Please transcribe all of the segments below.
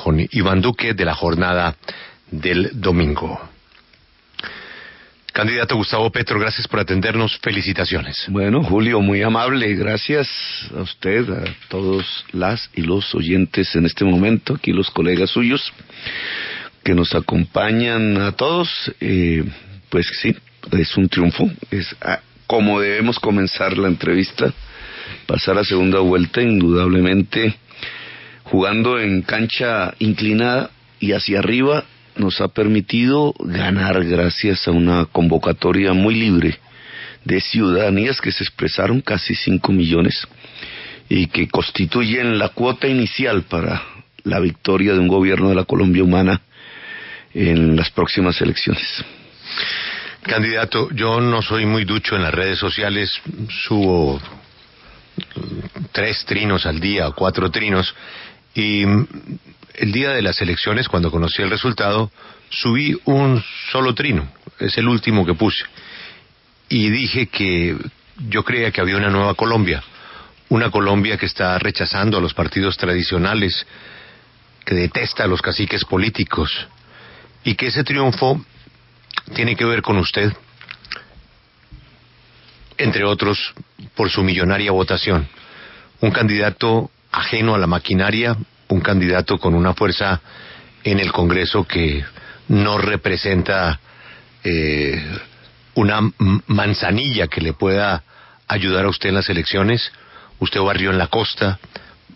con Iván Duque de la jornada del domingo. Candidato Gustavo Petro, gracias por atendernos, felicitaciones. Bueno, Julio, muy amable, gracias a usted, a todos las y los oyentes en este momento, aquí los colegas suyos que nos acompañan a todos. Pues sí, es un triunfo, es como debemos comenzar la entrevista, pasar a segunda vuelta, indudablemente jugando en cancha inclinada y hacia arriba. Nos ha permitido ganar gracias a una convocatoria muy libre de ciudadanías que se expresaron, casi 5 millones, y que constituyen la cuota inicial para la victoria de un gobierno de la Colombia humana en las próximas elecciones. Candidato, yo no soy muy ducho en las redes sociales, subo 3 trinos al día, 4 trinos, y el día de las elecciones, cuando conocí el resultado, subí un solo trino, es el último que puse, y dije que yo creía que había una nueva Colombia, una Colombia que está rechazando a los partidos tradicionales, que detesta a los caciques políticos, y que ese triunfo tiene que ver con usted, entre otros, por su millonaria votación, un candidato ajeno a la maquinaria, un candidato con una fuerza en el Congreso que no representa una manzanilla que le pueda ayudar a usted en las elecciones. Usted barrió en la costa,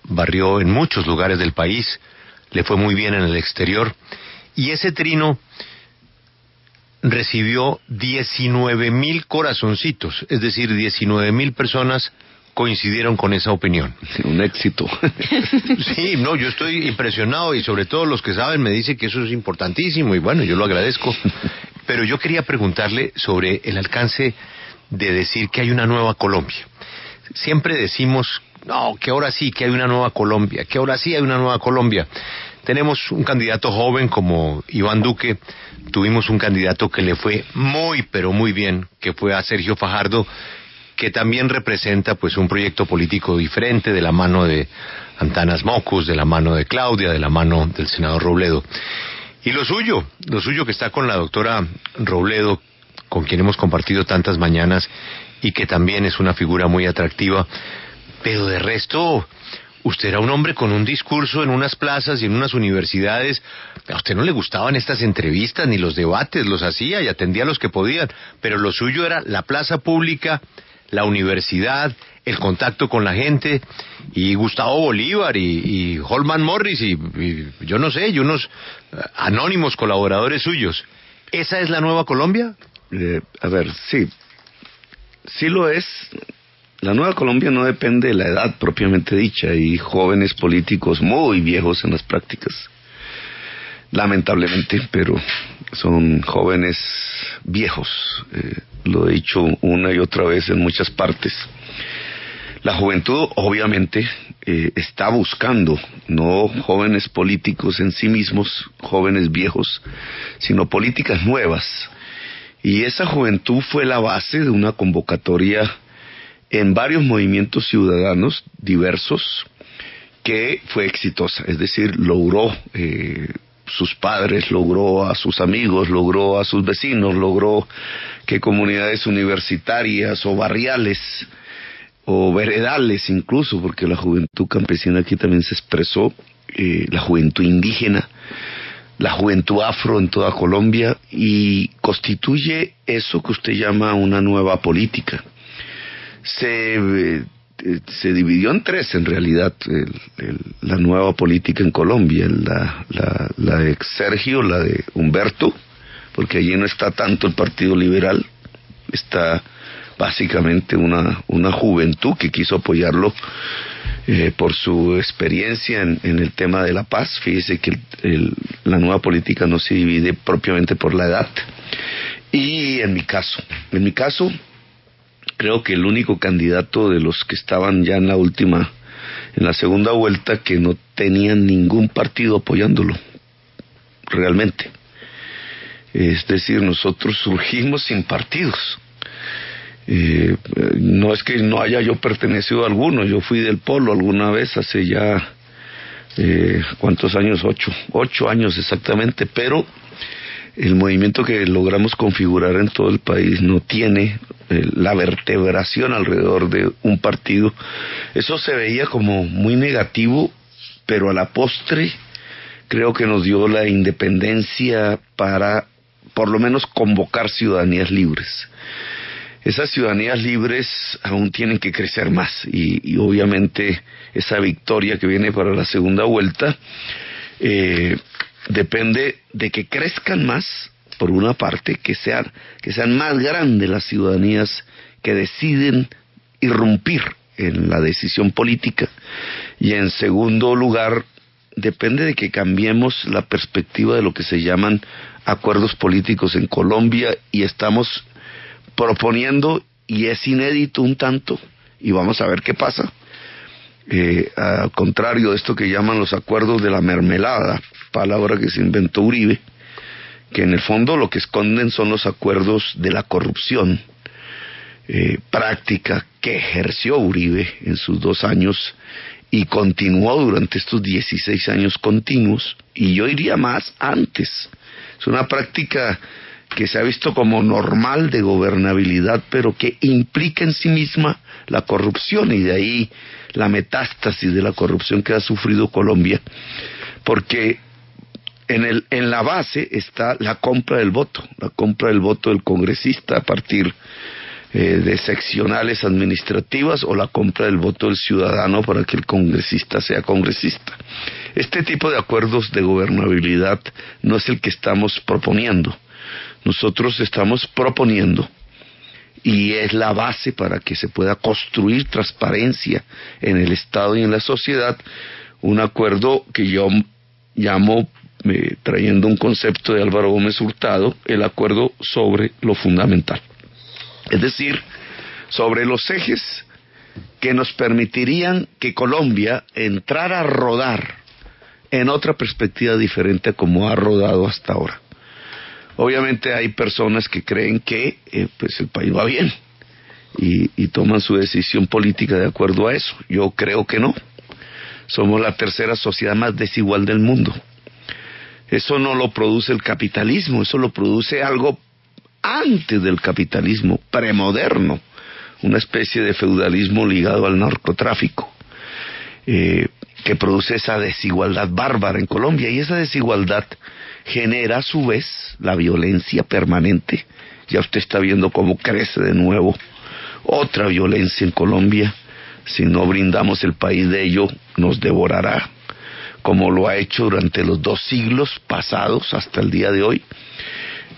barrió en muchos lugares del país, le fue muy bien en el exterior, y ese trino recibió 19,000 corazoncitos, es decir, 19,000 personas coincidieron con esa opinión. Un éxito. Sí, no, yo estoy impresionado, y sobre todo los que saben me dicen que eso es importantísimo, y bueno, yo lo agradezco. Pero yo quería preguntarle sobre el alcance de decir que hay una nueva Colombia. Siempre decimos, no, que ahora sí que hay una nueva Colombia, que ahora sí hay una nueva Colombia. Tenemos un candidato joven como Iván Duque, tuvimos un candidato que le fue muy, pero muy bien, que fue a Sergio Fajardo, que también representa pues un proyecto político diferente, de la mano de Antanas Mocus, de la mano de Claudia, de la mano del senador Robledo. Y lo suyo que está con la doctora Robledo, con quien hemos compartido tantas mañanas, y que también es una figura muy atractiva, pero de resto, usted era un hombre con un discurso en unas plazas y en unas universidades. A usted no le gustaban estas entrevistas ni los debates, los hacía y atendía a los que podían, pero lo suyo era la plaza pública, la universidad, el contacto con la gente, y Gustavo Bolívar y Holman Morris y yo no sé, y unos anónimos colaboradores suyos. ¿Esa es la nueva Colombia? A ver, sí lo es. La nueva Colombia no depende de la edad propiamente dicha. Hay jóvenes políticos muy viejos en las prácticas, lamentablemente, pero son jóvenes viejos. Lo he dicho una y otra vez en muchas partes. La juventud obviamente está buscando no jóvenes políticos en sí mismos, jóvenes viejos, sino políticas nuevas. Y esa juventud fue la base de una convocatoria en varios movimientos ciudadanos diversos que fue exitosa, es decir, logró sus padres, logró a sus amigos, logró a sus vecinos, logró que comunidades universitarias o barriales o veredales incluso, porque la juventud campesina aquí también se expresó, la juventud indígena, la juventud afro en toda Colombia, y constituye eso que usted llama una nueva política. Se dividió en 3 en realidad la nueva política en Colombia, la de Sergio, la de Humberto, porque allí no está tanto el Partido Liberal, está básicamente una juventud que quiso apoyarlo por su experiencia en el tema de la paz. Fíjese que la nueva política no se divide propiamente por la edad. Y en mi caso creo que el único candidato de los que estaban ya en la segunda vuelta, que no tenían ningún partido apoyándolo, realmente. Es decir, nosotros surgimos sin partidos. No es que no haya yo pertenecido a alguno, yo fui del Polo alguna vez hace ya ¿cuántos años? 8 años exactamente, pero el movimiento que logramos configurar en todo el país no tiene la vertebración alrededor de un partido. Eso se veía como muy negativo, pero a la postre creo que nos dio la independencia para por lo menos convocar ciudadanías libres. Esas ciudadanías libres aún tienen que crecer más y obviamente esa victoria que viene para la segunda vuelta depende de que crezcan más, por una parte, que sean más grandes las ciudadanías que deciden irrumpir en la decisión política, y en segundo lugar depende de que cambiemos la perspectiva de lo que se llaman acuerdos políticos en Colombia, y estamos proponiendo, y es inédito un tanto, y vamos a ver qué pasa, al contrario de esto que llaman los acuerdos de la mermelada, palabra que se inventó Uribe, que en el fondo lo que esconden son los acuerdos de la corrupción, práctica que ejerció Uribe en sus 2 años y continuó durante estos 16 años continuos, y yo iría más antes. Es una práctica que se ha visto como normal de gobernabilidad, pero que implica en sí misma la corrupción, y de ahí la metástasis de la corrupción que ha sufrido Colombia, porque en la base está la compra del voto del congresista a partir de seccionales administrativas, o la compra del voto del ciudadano para que el congresista sea congresista. Este tipo de acuerdos de gobernabilidad no es el que estamos proponiendo. Nosotros estamos proponiendo, y es la base para que se pueda construir transparencia en el Estado y en la sociedad, un acuerdo que yo llamo, trayendo un concepto de Álvaro Gómez Hurtado, el acuerdo sobre lo fundamental. Es decir, sobre los ejes que nos permitirían que Colombia entrara a rodar en otra perspectiva diferente a como ha rodado hasta ahora. Obviamente hay personas que creen que pues el país va bien y toman su decisión política de acuerdo a eso. Yo creo que no. Somos la tercera sociedad más desigual del mundo. Eso no lo produce el capitalismo, eso lo produce algo antes del capitalismo, premoderno, una especie de feudalismo ligado al narcotráfico, que produce esa desigualdad bárbara en Colombia, y esa desigualdad genera a su vez la violencia permanente. Ya usted está viendo cómo crece de nuevo otra violencia en Colombia. Si no brindamos el país de ello, nos devorará, como lo ha hecho durante los 2 siglos pasados hasta el día de hoy.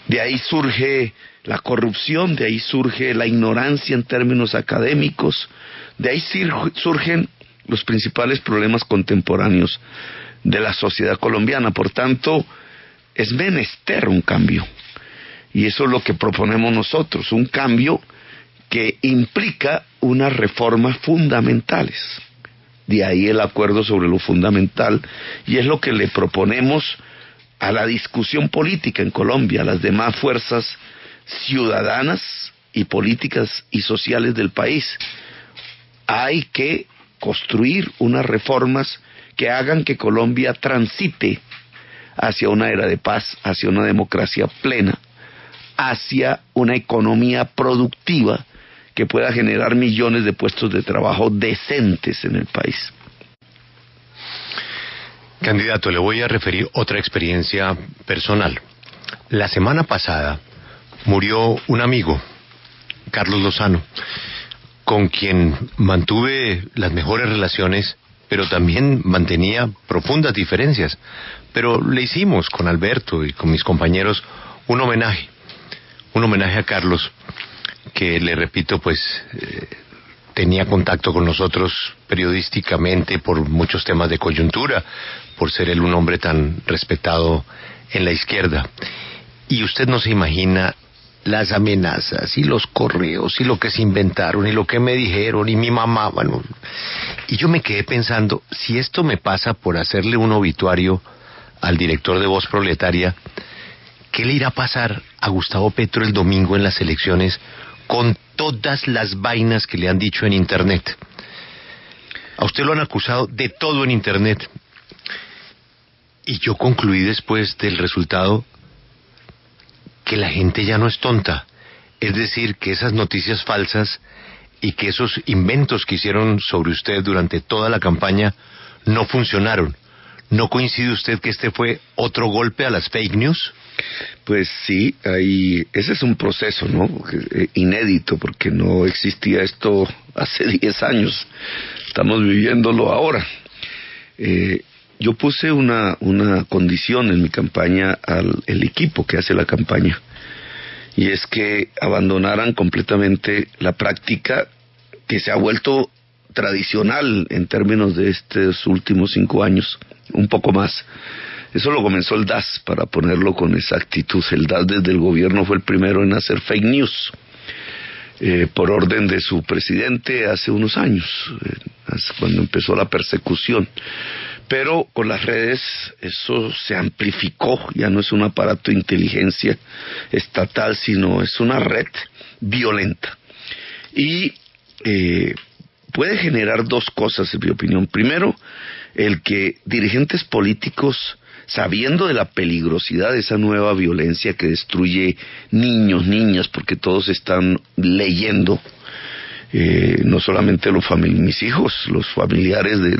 De ahí surge la corrupción, de ahí surge la ignorancia en términos académicos, de ahí surgen los principales problemas contemporáneos de la sociedad colombiana. Por tanto, es menester un cambio, y eso es lo que proponemos nosotros, un cambio que implica unas reformas fundamentales. De ahí el acuerdo sobre lo fundamental, y es lo que le proponemos a la discusión política en Colombia, a las demás fuerzas ciudadanas y políticas y sociales del país. Hay que construir unas reformas que hagan que Colombia transite hacia una era de paz, hacia una democracia plena, hacia una economía productiva que pueda generar millones de puestos de trabajo decentes en el país. Candidato, le voy a referir otra experiencia personal. La semana pasada murió un amigo, Carlos Lozano, con quien mantuve las mejores relaciones, pero también mantenía profundas diferencias. Pero le hicimos con Alberto y con mis compañeros un homenaje a Carlos, que le repito, pues tenía contacto con nosotros periodísticamente por muchos temas de coyuntura, por ser él un hombre tan respetado en la izquierda. Y usted no se imagina las amenazas y los correos y lo que se inventaron y lo que me dijeron y mi mamá, bueno. Y yo me quedé pensando, si esto me pasa por hacerle un obituario al director de Voz Proletaria, ¿qué le irá a pasar a Gustavo Petro el domingo en las elecciones con todas las vainas que le han dicho en Internet? A usted lo han acusado de todo en Internet. Y yo concluí después del resultado que la gente ya no es tonta. Es decir, que esas noticias falsas y que esos inventos que hicieron sobre usted durante toda la campaña no funcionaron. ¿No coincide usted que este fue otro golpe a las fake news? Pues sí, ese es un proceso, ¿no? Inédito, porque no existía esto hace 10 años. Estamos viviéndolo ahora. Yo puse una condición en mi campaña al equipo que hace la campaña, y es que abandonaran completamente la práctica que se ha vuelto tradicional en términos de estos últimos 5 años, un poco más. Eso lo comenzó el DAS, para ponerlo con exactitud. El DAS desde el gobierno fue el primero en hacer fake news, por orden de su presidente hace unos años, cuando empezó la persecución. Pero con las redes eso se amplificó, ya no es un aparato de inteligencia estatal, sino es una red violenta. Y puede generar dos cosas, en mi opinión. Primero, el que dirigentes políticos, sabiendo de la peligrosidad de esa nueva violencia que destruye niños, niñas, porque todos están leyendo, no solamente mis hijos, los familiares de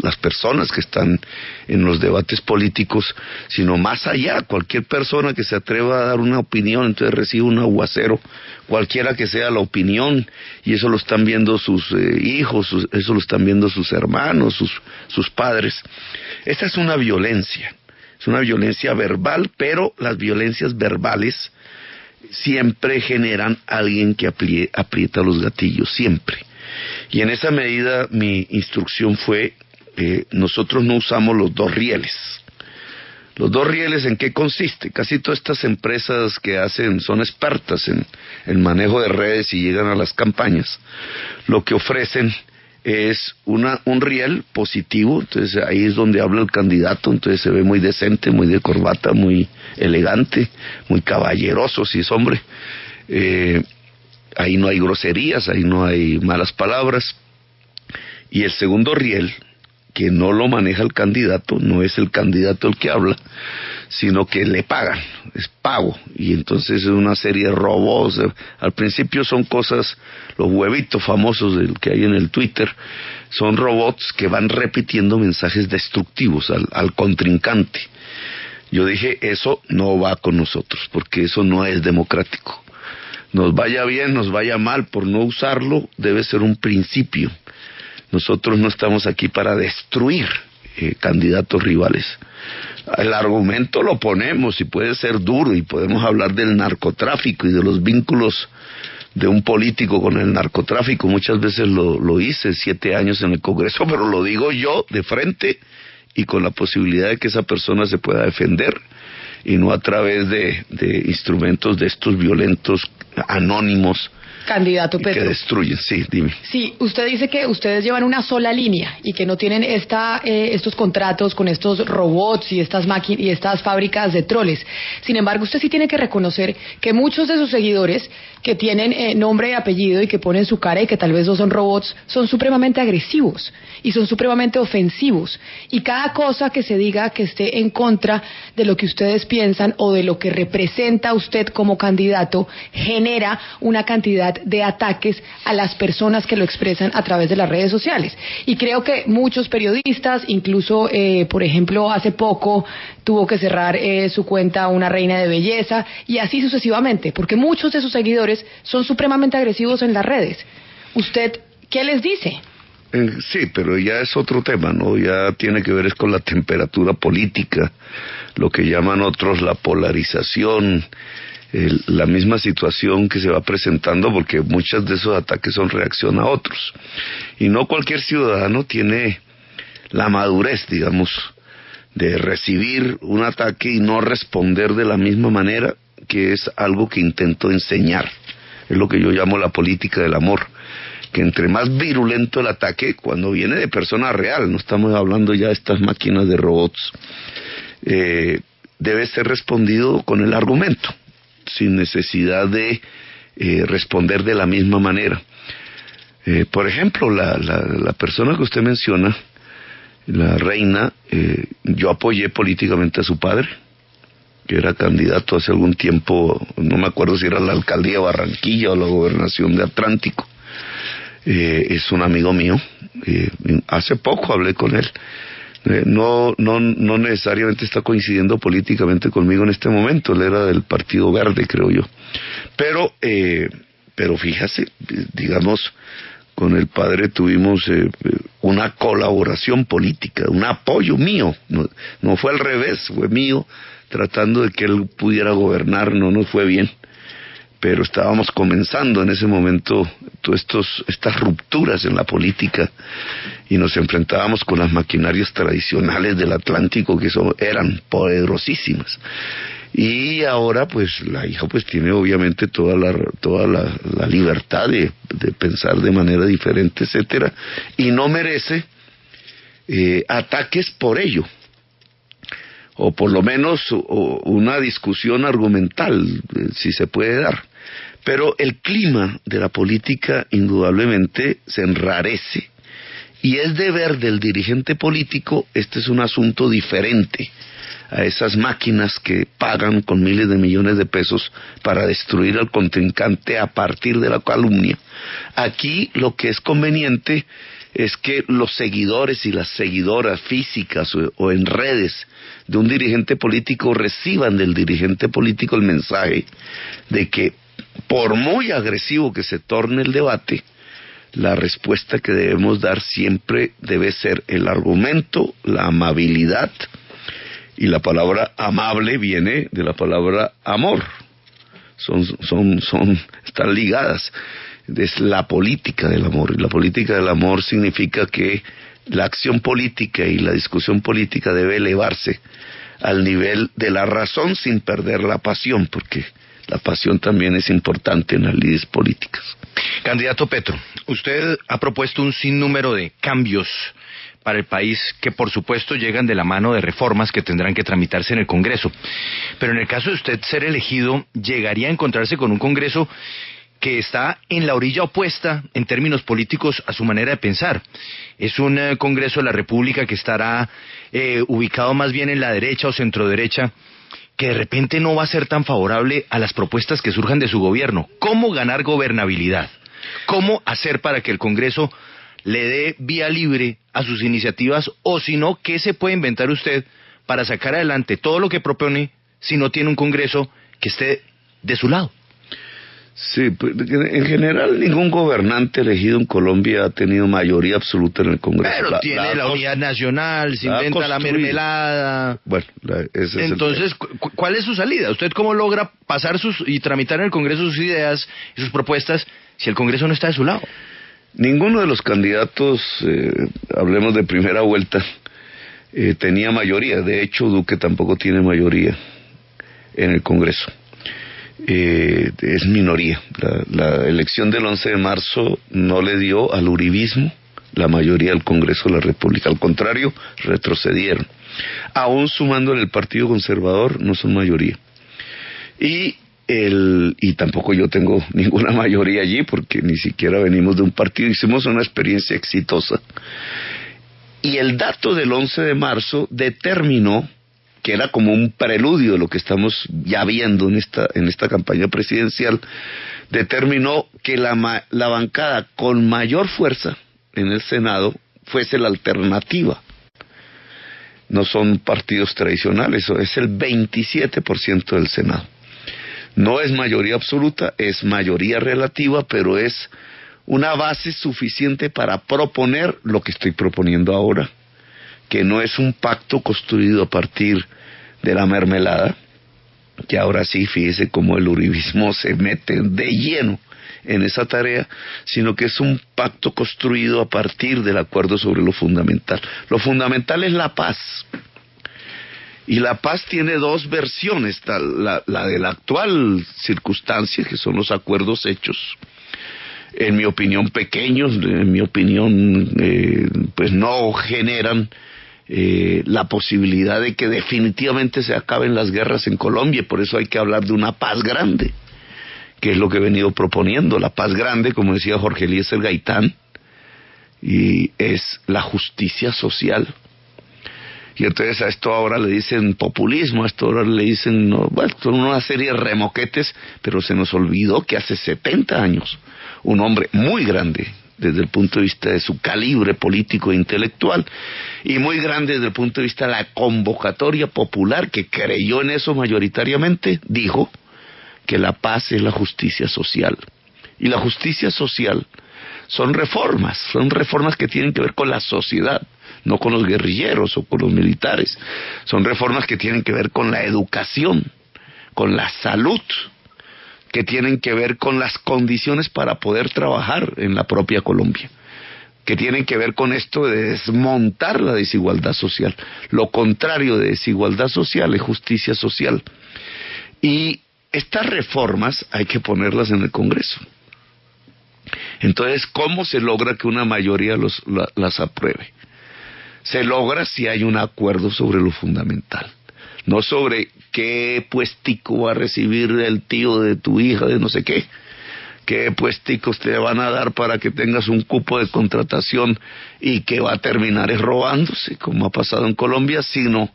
las personas que están en los debates políticos, sino más allá, cualquier persona que se atreva a dar una opinión, entonces recibe un aguacero, cualquiera que sea la opinión, y eso lo están viendo sus hijos, eso lo están viendo sus hermanos, sus padres. Esta es una violencia verbal, pero las violencias verbales siempre generan a alguien que aprieta los gatillos, siempre. Y en esa medida mi instrucción fue, nosotros no usamos los 2 rieles. ¿Los 2 rieles en qué consiste? Casi todas estas empresas que son expertas en el manejo de redes y llegan a las campañas. Lo que ofrecen es un riel positivo, entonces ahí es donde habla el candidato, entonces se ve muy decente, muy de corbata, muy elegante, muy caballeroso si es hombre. Ahí no hay groserías, ahí no hay malas palabras. Y el segundo riel, que no lo maneja el candidato, no es el candidato el que habla, sino que le pagan, es pago, y entonces es una serie de robots. Al principio son cosas, los huevitos famosos que hay en el Twitter, son robots que van repitiendo mensajes destructivos al contrincante. Yo dije, eso no va con nosotros, porque eso no es democrático. Nos vaya bien, nos vaya mal, por no usarlo, debe ser un principio. Nosotros no estamos aquí para destruir candidatos rivales. El argumento lo ponemos y puede ser duro, y podemos hablar del narcotráfico y de los vínculos de un político con el narcotráfico. Muchas veces lo hice 7 años en el Congreso, pero lo digo yo de frente y con la posibilidad de que esa persona se pueda defender, y no a través de instrumentos de estos violentos anónimos. Candidato Petro, que destruyen. Sí, dime. Sí, usted dice que ustedes llevan una sola línea y que no tienen estos contratos con estos robots y estas máquinas y estas fábricas de troles. Sin embargo, usted sí tiene que reconocer que muchos de sus seguidores que tienen nombre y apellido y que ponen su cara y que tal vez no son robots, son supremamente agresivos y son supremamente ofensivos. Y cada cosa que se diga que esté en contra de lo que ustedes piensan o de lo que representa usted como candidato genera una cantidad de ataques a las personas que lo expresan a través de las redes sociales. Y creo que muchos periodistas, incluso, por ejemplo, hace poco tuvo que cerrar su cuenta una reina de belleza, y así sucesivamente, porque muchos de sus seguidores son supremamente agresivos en las redes. ¿Usted qué les dice? Sí, pero ya es otro tema, ¿no? Ya tiene que ver es con la temperatura política, lo que llaman otros la polarización, la misma situación que se va presentando, porque muchos de esos ataques son reacción a otros. Y no cualquier ciudadano tiene la madurez, digamos, de recibir un ataque y no responder de la misma manera, que es algo que intento enseñar. Es lo que yo llamo la política del amor, que entre más virulento el ataque, cuando viene de persona real, no estamos hablando ya de estas máquinas de robots, debe ser respondido con el argumento, sin necesidad de responder de la misma manera. Por ejemplo, la persona que usted menciona la reina, yo apoyé políticamente a su padre, que era candidato hace algún tiempo, no me acuerdo si era la alcaldía de Barranquilla o la gobernación de Atlántico. Es un amigo mío, hace poco hablé con él. No necesariamente está coincidiendo políticamente conmigo en este momento, él era del Partido Verde, creo yo. Pero fíjase, digamos, con el padre tuvimos una colaboración política, un apoyo mío, no fue al revés, fue mío, tratando de que él pudiera gobernar. No nos fue bien, pero estábamos comenzando en ese momento todas estas rupturas en la política y nos enfrentábamos con las maquinarias tradicionales del Atlántico que eran poderosísimas. Y ahora pues la hija pues tiene obviamente toda la libertad de pensar de manera diferente, etcétera, y no merece ataques por ello, o por lo menos una discusión argumental, si se puede dar. Pero el clima de la política indudablemente se enrarece y es deber del dirigente político. Este es un asunto diferente a esas máquinas que pagan con miles de millones de pesos para destruir al contrincante a partir de la calumnia. Aquí lo que es conveniente es que los seguidores y las seguidoras físicas o en redes de un dirigente político reciban del dirigente político el mensaje de que, por muy agresivo que se torne el debate, la respuesta que debemos dar siempre debe ser el argumento, la amabilidad, y la palabra amable viene de la palabra amor. Están ligadas. Es la política del amor. Y la política del amor significa que la acción política y la discusión política debe elevarse al nivel de la razón sin perder la pasión, porque la pasión también es importante en las lides políticas. Candidato Petro, usted ha propuesto un sinnúmero de cambios para el país que por supuesto llegan de la mano de reformas que tendrán que tramitarse en el Congreso. Pero en el caso de usted ser elegido, llegaría a encontrarse con un Congreso que está en la orilla opuesta en términos políticos a su manera de pensar. Es un Congreso de la República que estará ubicado más bien en la derecha o centroderecha, que de repente no va a ser tan favorable a las propuestas que surjan de su gobierno. ¿Cómo ganar gobernabilidad? ¿Cómo hacer para que el Congreso le dé vía libre a sus iniciativas? O si no, ¿qué se puede inventar usted para sacar adelante todo lo que propone si no tiene un Congreso que esté de su lado? Sí, pues, en general ningún gobernante elegido en Colombia ha tenido mayoría absoluta en el Congreso. Pero tiene la unidad nacional, se inventa la mermelada. Bueno, ese es entonces, ¿cuál es su salida? ¿Usted cómo logra pasar y tramitar en el Congreso sus ideas y sus propuestas si el Congreso no está de su lado? Ninguno de los candidatos, hablemos de primera vuelta, tenía mayoría. De hecho, Duque tampoco tiene mayoría en el Congreso. Es minoría. La elección del 11 de marzo no le dio al uribismo la mayoría del Congreso de la República. Al contrario, retrocedieron. Aún sumándole el Partido Conservador, no son mayoría. Y tampoco yo tengo ninguna mayoría allí, porque ni siquiera venimos de un partido. Hicimos una experiencia exitosa. Y el dato del 11 de marzo determinó, que era como un preludio de lo que estamos ya viendo en esta campaña presidencial, determinó que la bancada con mayor fuerza en el Senado fuese la alternativa. No son partidos tradicionales, es el 27% del Senado. No es mayoría absoluta, es mayoría relativa, pero es una base suficiente para proponer lo que estoy proponiendo ahora, que no es un pacto construido a partir de la mermelada, que ahora sí, fíjese cómo el uribismo se mete de lleno en esa tarea, sino que es un pacto construido a partir del acuerdo sobre lo fundamental. Lo fundamental es la paz. Y la paz tiene dos versiones, la de la actual circunstancia, que son los acuerdos hechos, en mi opinión pequeños, en mi opinión pues no generan la posibilidad de que definitivamente se acaben las guerras en Colombia. Por eso hay que hablar de una paz grande, que es lo que he venido proponiendo. La paz grande, como decía Jorge Eliezer Gaitán, y es la justicia social Y entonces a esto ahora le dicen populismo, a esto ahora le dicen, no, bueno, son una serie de remoquetes, pero se nos olvidó que hace 70 años, un hombre muy grande, desde el punto de vista de su calibre político e intelectual, y muy grande desde el punto de vista de la convocatoria popular, que creyó en eso mayoritariamente, dijo que la paz es la justicia social. Y la justicia social son reformas que tienen que ver con la sociedad, no con los guerrilleros o con los militares. Son reformas que tienen que ver con la educación, con la salud, que tienen que ver con las condiciones para poder trabajar en la propia Colombia, que tienen que ver con esto de desmontar la desigualdad social. Lo contrario de desigualdad social es justicia social. Y estas reformas hay que ponerlas en el Congreso. Entonces, ¿cómo se logra que una mayoría las apruebe? Se logra si hay un acuerdo sobre lo fundamental, no sobre qué puestico va a recibir el tío de tu hija, de no sé qué puesticos te van a dar para que tengas un cupo de contratación y que va a terminar robándose, como ha pasado en Colombia, sino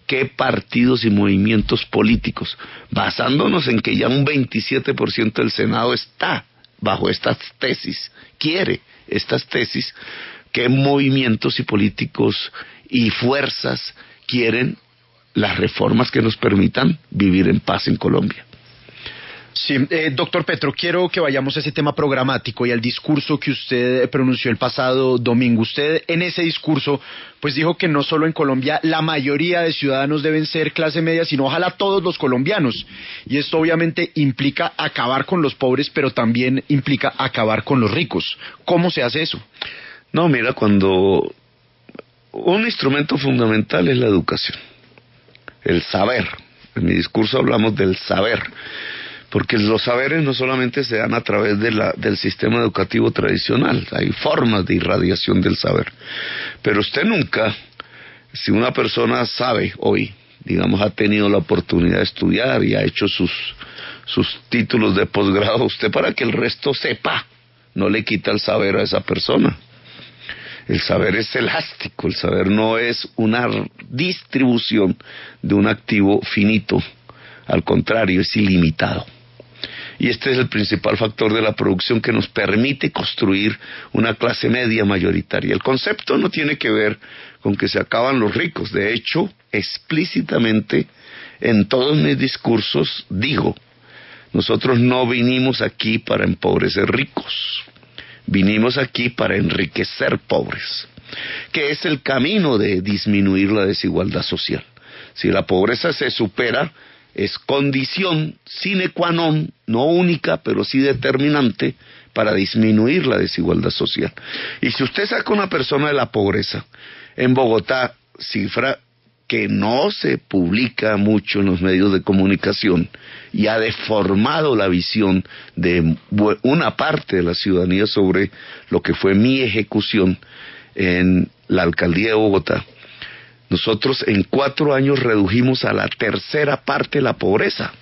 qué partidos y movimientos políticos, basándonos en que ya un 27% del Senado está bajo estas tesis, quiere estas tesis, qué movimientos y políticos y fuerzas quieren las reformas que nos permitan vivir en paz en Colombia. Sí, doctor Petro, quiero que vayamos a ese tema programático y al discurso que usted pronunció el pasado domingo. Usted en ese discurso pues dijo que no solo en Colombia la mayoría de ciudadanos deben ser clase media, sino ojalá todos los colombianos. Y esto obviamente implica acabar con los pobres, pero también implica acabar con los ricos. ¿Cómo se hace eso? No, mira, cuando un instrumento fundamental es la educación, el saber. En mi discurso hablamos del saber, porque los saberes no solamente se dan a través del sistema educativo tradicional, hay formas de irradiación del saber. Pero usted nunca, si una persona sabe hoy, digamos, ha tenido la oportunidad de estudiar y ha hecho sus títulos de posgrado, usted para que el resto sepa, no le quita el saber a esa persona. El saber es elástico, el saber no es una distribución de un activo finito, al contrario, es ilimitado. Y este es el principal factor de la producción que nos permite construir una clase media mayoritaria. El concepto no tiene que ver con que se acaban los ricos. De hecho, explícitamente en todos mis discursos digo, nosotros no vinimos aquí para empobrecer ricos, vinimos aquí para enriquecer pobres, que es el camino de disminuir la desigualdad social. Si la pobreza se supera, es condición sine qua non, no única, pero sí determinante para disminuir la desigualdad social. Y si usted saca a una persona de la pobreza, en Bogotá, cifra que no se publica mucho en los medios de comunicación y ha deformado la visión de una parte de la ciudadanía sobre lo que fue mi ejecución en la alcaldía de Bogotá. Nosotros en 4 años redujimos a la tercera parte la pobreza.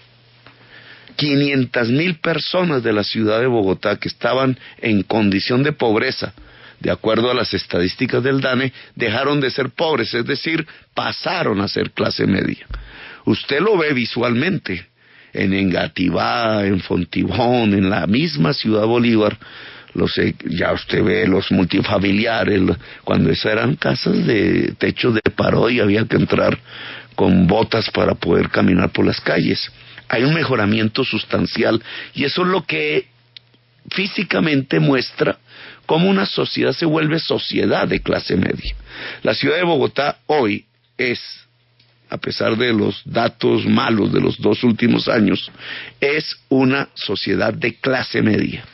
500,000 personas de la ciudad de Bogotá que estaban en condición de pobreza, de acuerdo a las estadísticas del DANE, dejaron de ser pobres, es decir, pasaron a ser clase media. Usted lo ve visualmente, en Engativá, en Fontibón, en la misma ciudad Bolívar, ya usted ve los multifamiliares, cuando esas eran casas de techos de parodia, había que entrar con botas para poder caminar por las calles. Hay un mejoramiento sustancial y eso es lo que físicamente muestra cómo una sociedad se vuelve sociedad de clase media. La ciudad de Bogotá hoy es, a pesar de los datos malos de los 2 últimos años, es una sociedad de clase media.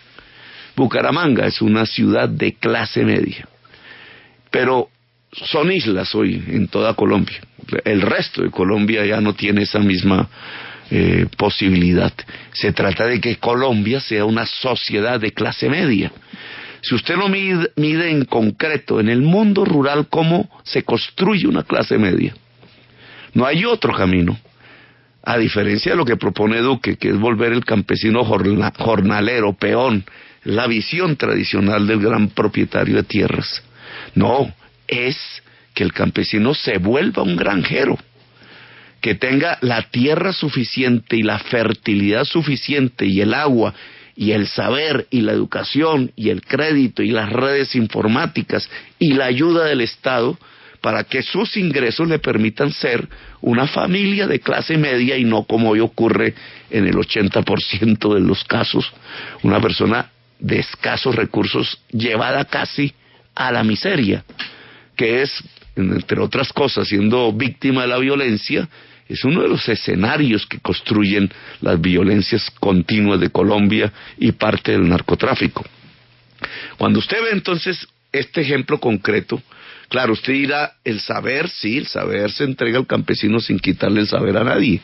Bucaramanga es una ciudad de clase media, pero son islas hoy en toda Colombia. El resto de Colombia ya no tiene esa misma posibilidad. Se trata de que Colombia sea una sociedad de clase media. Si usted lo mide en concreto en el mundo rural, ¿cómo se construye una clase media? No hay otro camino, a diferencia de lo que propone Duque, que es volver el campesino jornalero, peón, la visión tradicional del gran propietario de tierras. No, es que el campesino se vuelva un granjero, que tenga la tierra suficiente y la fertilidad suficiente y el agua y el saber y la educación y el crédito y las redes informáticas y la ayuda del Estado para que sus ingresos le permitan ser una familia de clase media y no, como hoy ocurre en el 80% de los casos, una persona de escasos recursos llevada casi a la miseria, que es, entre otras cosas, siendo víctima de la violencia. Es uno de los escenarios que construyen las violencias continuas de Colombia y parte del narcotráfico. Cuando usted ve entonces este ejemplo concreto, claro, usted dirá, el saber, sí, el saber se entrega al campesino sin quitarle el saber a nadie.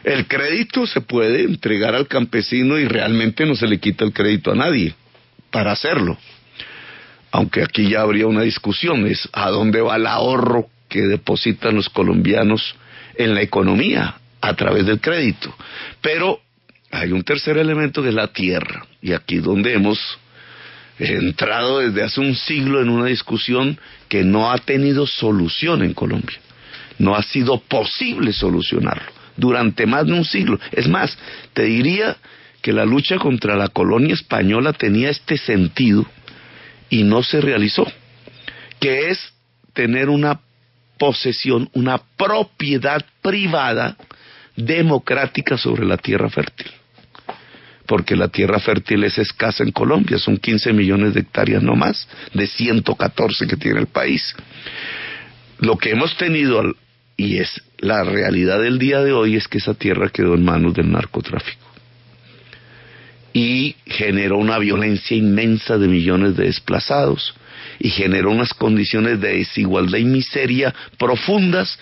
El crédito se puede entregar al campesino y realmente no se le quita el crédito a nadie para hacerlo. Aunque aquí ya habría una discusión, es a dónde va el ahorro que depositan los colombianos en la economía a través del crédito. Pero hay un tercer elemento que es la tierra, y aquí donde hemos entrado desde hace un siglo en una discusión que no ha tenido solución en Colombia. No ha sido posible solucionarlo durante más de un siglo. Es más, te diría que la lucha contra la colonia española tenía este sentido y no se realizó, que es tener una posesión, una propiedad privada democrática sobre la tierra fértil. Porque la tierra fértil es escasa en Colombia, son 15 millones de hectáreas no más, de 114 que tiene el país. Lo que hemos tenido, y es la realidad del día de hoy, es que esa tierra quedó en manos del narcotráfico. Y generó una violencia inmensa de millones de desplazados, y generó unas condiciones de desigualdad y miseria profundas.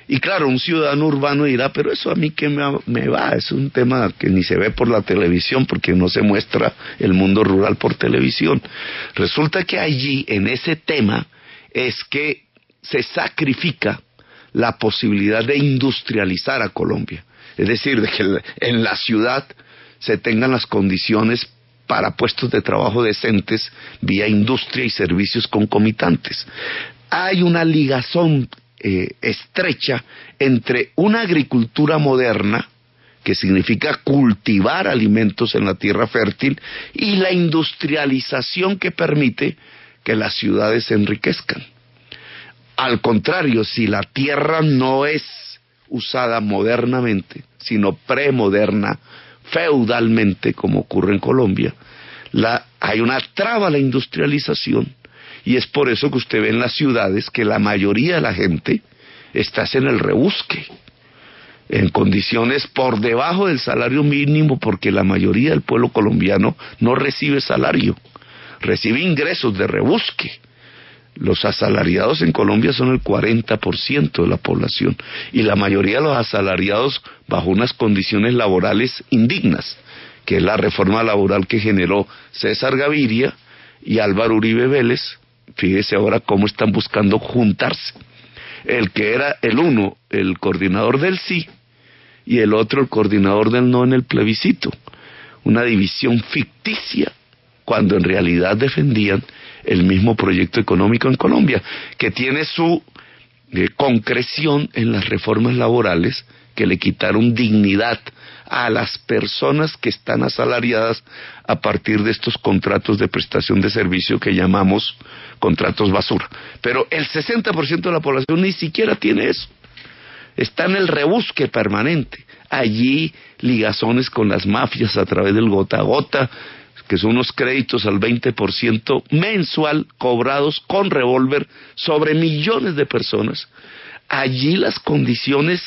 Y claro, un ciudadano urbano dirá, pero eso a mí qué me va, es un tema que ni se ve por la televisión, porque no se muestra el mundo rural por televisión. Resulta que allí, en ese tema, es que se sacrifica la posibilidad de industrializar a Colombia. Es decir, de que en la ciudad se tengan las condiciones para puestos de trabajo decentes vía industria y servicios concomitantes. Hay una ligazón estrecha entre una agricultura moderna, que significa cultivar alimentos en la tierra fértil, y la industrialización que permite que las ciudades se enriquezcan. Al contrario, si la tierra no es usada modernamente, sino premoderna, feudalmente, como ocurre en Colombia, hay una traba a la industrialización, y es por eso que usted ve en las ciudades que la mayoría de la gente está en el rebusque, en condiciones por debajo del salario mínimo, porque la mayoría del pueblo colombiano no recibe salario, recibe ingresos de rebusque. Los asalariados en Colombia son el 40% de la población, y la mayoría de los asalariados bajo unas condiciones laborales indignas, que es la reforma laboral que generó César Gaviria y Álvaro Uribe Vélez. Fíjese ahora cómo están buscando juntarse. El que era el uno, el coordinador del sí, y el otro, el coordinador del no en el plebiscito. Una división ficticia, cuando en realidad defendían el mismo proyecto económico en Colombia, que tiene su concreción en las reformas laborales que le quitaron dignidad a las personas que están asalariadas a partir de estos contratos de prestación de servicio que llamamos contratos basura. Pero el 60% de la población ni siquiera tiene eso. Está en el rebusque permanente. Allí ligazones con las mafias a través del gota a gota, que son unos créditos al 20% mensual cobrados con revólver sobre millones de personas. Allí las condiciones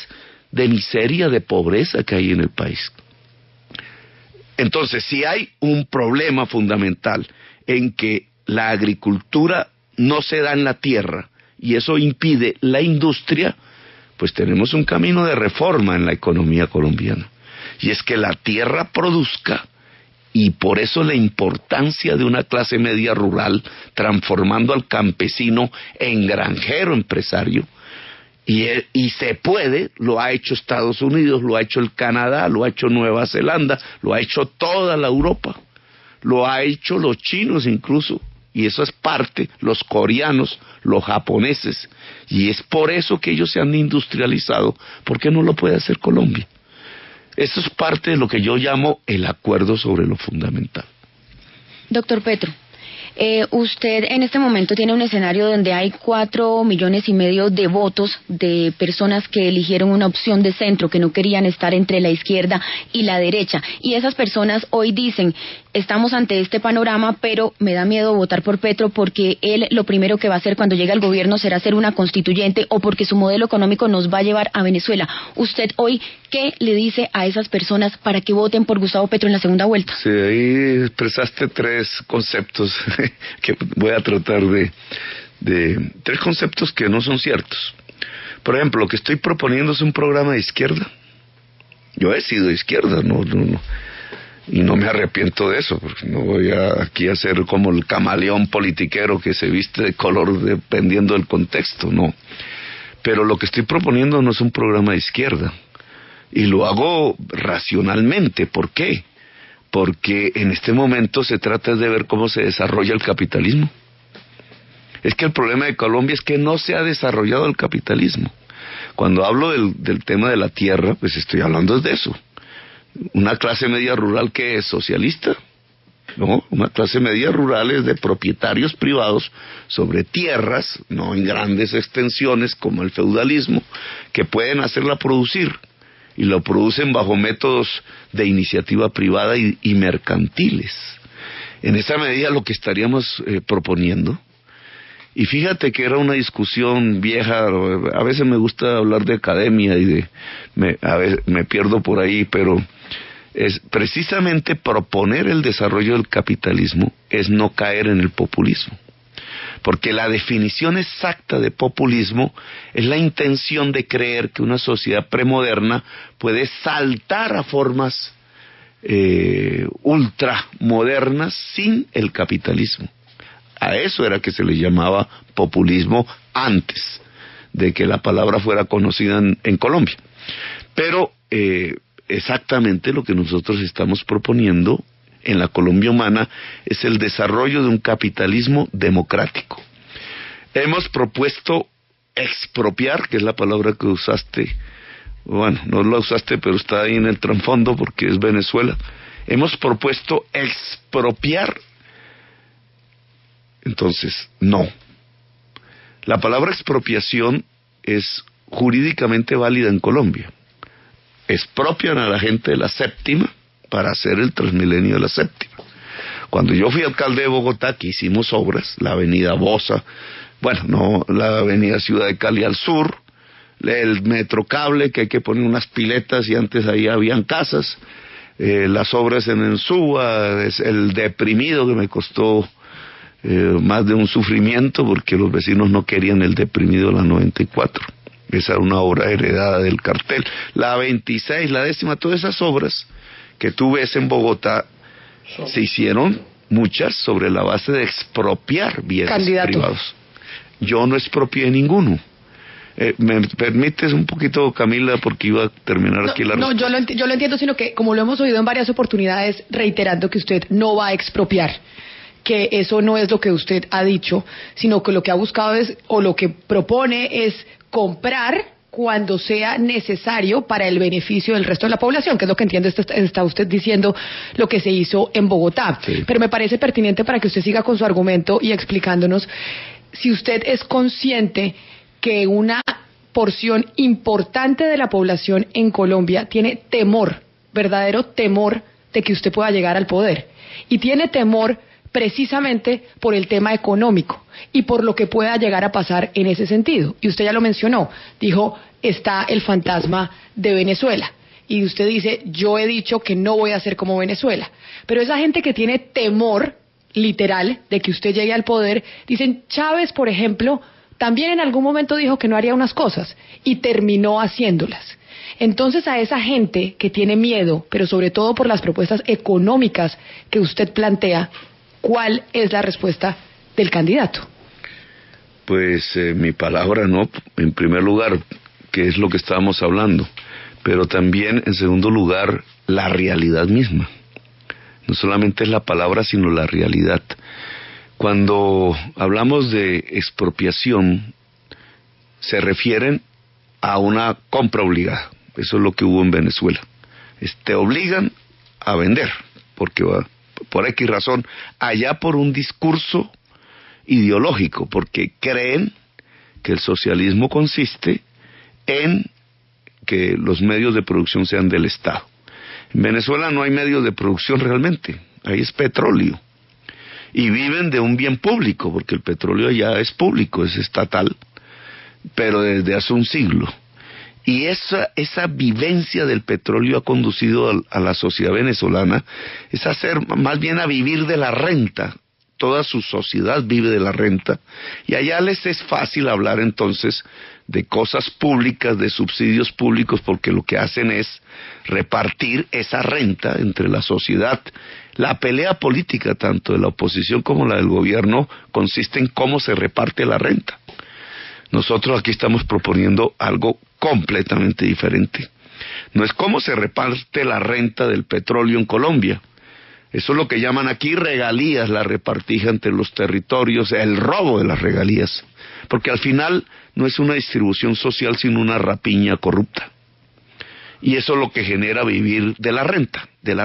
de miseria, de pobreza que hay en el país. Entonces, si hay un problema fundamental en que la agricultura no se da en la tierra y eso impide la industria, pues tenemos un camino de reforma en la economía colombiana. Y es que la tierra produzca, y por eso la importancia de una clase media rural transformando al campesino en granjero empresario. Y se puede, lo ha hecho Estados Unidos, lo ha hecho el Canadá, lo ha hecho Nueva Zelanda, lo ha hecho toda la Europa, lo ha hecho los chinos incluso, y eso es parte, los coreanos, los japoneses, y es por eso que ellos se han industrializado. ¿Por qué no lo puede hacer Colombia? Eso es parte de lo que yo llamo el acuerdo sobre lo fundamental. Doctor Petro, usted en este momento tiene un escenario donde hay 4,5 millones de votos de personas que eligieron una opción de centro, que no querían estar entre la izquierda y la derecha. Y esas personas hoy dicen, estamos ante este panorama, pero me da miedo votar por Petro porque él lo primero que va a hacer cuando llegue al gobierno será hacer una constituyente, o porque su modelo económico nos va a llevar a Venezuela. Usted hoy, ¿qué le dice a esas personas para que voten por Gustavo Petro en la segunda vuelta? Sí, ahí expresaste 3 conceptos que voy a tratar de 3 conceptos que no son ciertos. Por ejemplo, lo que estoy proponiendo es un programa de izquierda. Yo he sido de izquierda, no, y no me arrepiento de eso, porque no voy aquí a ser como el camaleón politiquero que se viste de color dependiendo del contexto, no. Pero lo que estoy proponiendo no es un programa de izquierda, y lo hago racionalmente. ¿Por qué? Porque en este momento se trata de ver cómo se desarrolla el capitalismo. Es que el problema de Colombia es que no se ha desarrollado el capitalismo. Cuando hablo del tema de la tierra, pues estoy hablando de eso. Una clase media rural que es socialista, ¿no? Una clase media rural es de propietarios privados sobre tierras, no en grandes extensiones como el feudalismo, que pueden hacerla producir, y lo producen bajo métodos de iniciativa privada y mercantiles. En esa medida lo que estaríamos proponiendo, y fíjate que era una discusión vieja, a veces me gusta hablar de academia y a veces me pierdo por ahí, pero es precisamente proponer el desarrollo del capitalismo es no caer en el populismo. Porque la definición exacta de populismo es la intención de creer que una sociedad premoderna puede saltar a formas ultramodernas sin el capitalismo. A eso era que se le llamaba populismo antes de que la palabra fuera conocida en Colombia. Pero exactamente lo que nosotros estamos proponiendo en la Colombia humana es el desarrollo de un capitalismo democrático. Hemos propuesto expropiar, que es la palabra que usaste, bueno, no la usaste, pero está ahí en el trasfondo porque es Venezuela. Hemos propuesto expropiar. Entonces, no. La palabra expropiación es jurídicamente válida en Colombia. Expropian a la gente de la séptima para hacer el Transmilenio de la séptima. Cuando yo fui alcalde de Bogotá, que hicimos obras, la avenida Bosa, bueno, no, la avenida Ciudad de Cali al sur, el Metrocable, que hay que poner unas piletas y antes ahí habían casas, las obras en Ensúa, el Deprimido, que me costó más de un sufrimiento porque los vecinos no querían el Deprimido de la 94. Esa era una obra heredada del cartel. La 26, la 10ª, todas esas obras que tú ves en Bogotá se hicieron muchas sobre la base de expropiar bienes privados. Yo no expropié ninguno. ¿Me permites un poquito, Camila, porque iba a terminar aquí la respuesta? No, yo lo entiendo, sino que como lo hemos oído en varias oportunidades, reiterando que usted no va a expropiar, que eso no es lo que usted ha dicho, sino que lo que ha buscado es, o lo que propone es comprar cuando sea necesario para el beneficio del resto de la población, que es lo que entiendo está usted diciendo lo que se hizo en Bogotá. Sí. Pero me parece pertinente para que usted siga con su argumento y explicándonos si usted es consciente que una porción importante de la población en Colombia tiene temor, verdadero temor de que usted pueda llegar al poder. Y tiene temor precisamente por el tema económico y por lo que pueda llegar a pasar en ese sentido. Y usted ya lo mencionó, dijo, está el fantasma de Venezuela. Y usted dice, yo he dicho que no voy a ser como Venezuela. Pero esa gente que tiene temor literal de que usted llegue al poder, dicen, Chávez, por ejemplo, también en algún momento dijo que no haría unas cosas y terminó haciéndolas. Entonces a esa gente que tiene miedo, pero sobre todo por las propuestas económicas que usted plantea, ¿cuál es la respuesta del candidato? Pues mi palabra no, en primer lugar, que es lo que estábamos hablando, pero también en segundo lugar, la realidad misma. No solamente es la palabra, sino la realidad. Cuando hablamos de expropiación, se refieren a una compra obligada. Eso es lo que hubo en Venezuela. Te obligan a vender, porque por X razón, allá por un discurso ideológico, porque creen que el socialismo consiste en que los medios de producción sean del Estado. En Venezuela no hay medios de producción realmente, ahí es petróleo. Y viven de un bien público, porque el petróleo ya es público, es estatal, pero desde hace un siglo. Y esa vivencia del petróleo ha conducido a la sociedad venezolana, es hacer más bien a vivir de la renta. Toda su sociedad vive de la renta, y allá les es fácil hablar entonces de cosas públicas, de subsidios públicos, porque lo que hacen es repartir esa renta entre la sociedad. La pelea política, tanto de la oposición como la del gobierno, consiste en cómo se reparte la renta. Nosotros aquí estamos proponiendo algo completamente diferente. No es cómo se reparte la renta del petróleo en Colombia. Eso es lo que llaman aquí regalías, la repartija entre los territorios, el robo de las regalías. Porque al final no es una distribución social, sino una rapiña corrupta. Y eso es lo que genera vivir de la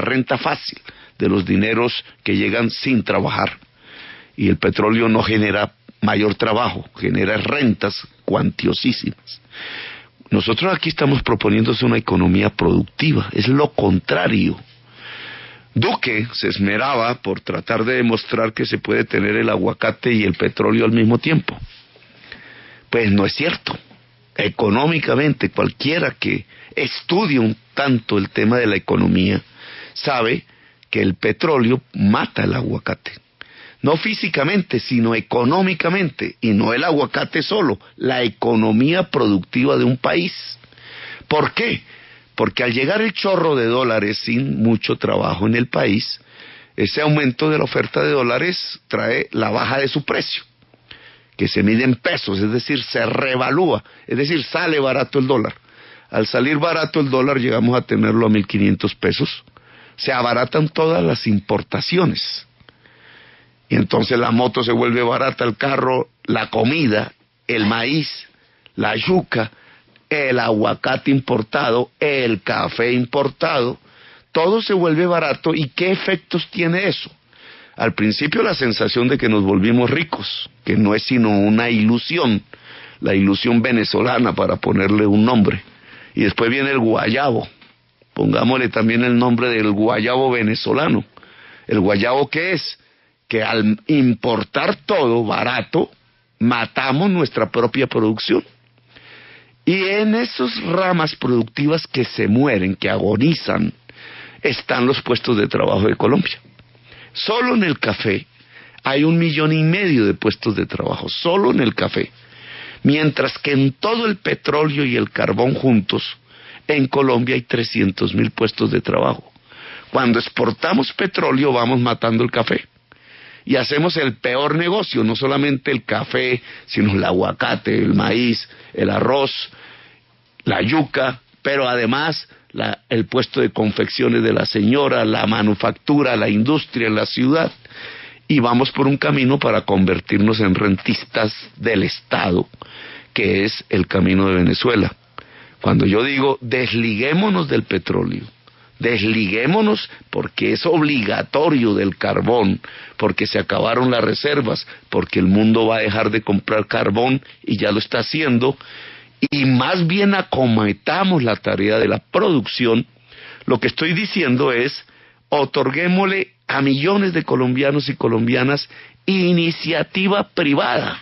renta fácil, de los dineros que llegan sin trabajar. Y el petróleo no genera mayor trabajo, genera rentas cuantiosísimas. Nosotros aquí estamos proponiéndose una economía productiva, es lo contrario. Duque se esmeraba por tratar de demostrar que se puede tener el aguacate y el petróleo al mismo tiempo. Pues no es cierto. Económicamente, cualquiera que estudie un tanto el tema de la economía sabe que el petróleo mata el aguacate. No físicamente, sino económicamente. Y no el aguacate solo, la economía productiva de un país. ¿Por qué? Porque al llegar el chorro de dólares sin mucho trabajo en el país, ese aumento de la oferta de dólares trae la baja de su precio, que se mide en pesos, es decir, se revalúa, es decir, sale barato el dólar. Al salir barato el dólar llegamos a tenerlo a 1.500 pesos, se abaratan todas las importaciones. Y entonces la moto se vuelve barata, el carro, la comida, el maíz, la yuca, el aguacate importado, el café importado, todo se vuelve barato. ¿Y qué efectos tiene eso? Al principio la sensación de que nos volvimos ricos, que no es sino una ilusión, la ilusión venezolana para ponerle un nombre. Y después viene el guayabo, pongámosle también el nombre del guayabo venezolano. ¿El guayabo qué es? Que al importar todo barato, matamos nuestra propia producción. Y en esas ramas productivas que se mueren, que agonizan, están los puestos de trabajo de Colombia. Solo en el café hay 1,5 millones de puestos de trabajo, solo en el café. Mientras que en todo el petróleo y el carbón juntos, en Colombia hay 300,000 puestos de trabajo. Cuando exportamos petróleo vamos matando el café. Y hacemos el peor negocio, no solamente el café, sino el aguacate, el maíz, el arroz, la yuca, pero además el puesto de confecciones de la señora, la manufactura, la industria en la ciudad. Y vamos por un camino para convertirnos en rentistas del Estado, que es el camino de Venezuela. Cuando yo digo desliguémonos del petróleo, desliguémonos porque es obligatorio del carbón, porque se acabaron las reservas, porque el mundo va a dejar de comprar carbón y ya lo está haciendo, y más bien acometamos la tarea de la producción. Lo que estoy diciendo es, otorguémosle a millones de colombianos y colombianas iniciativa privada.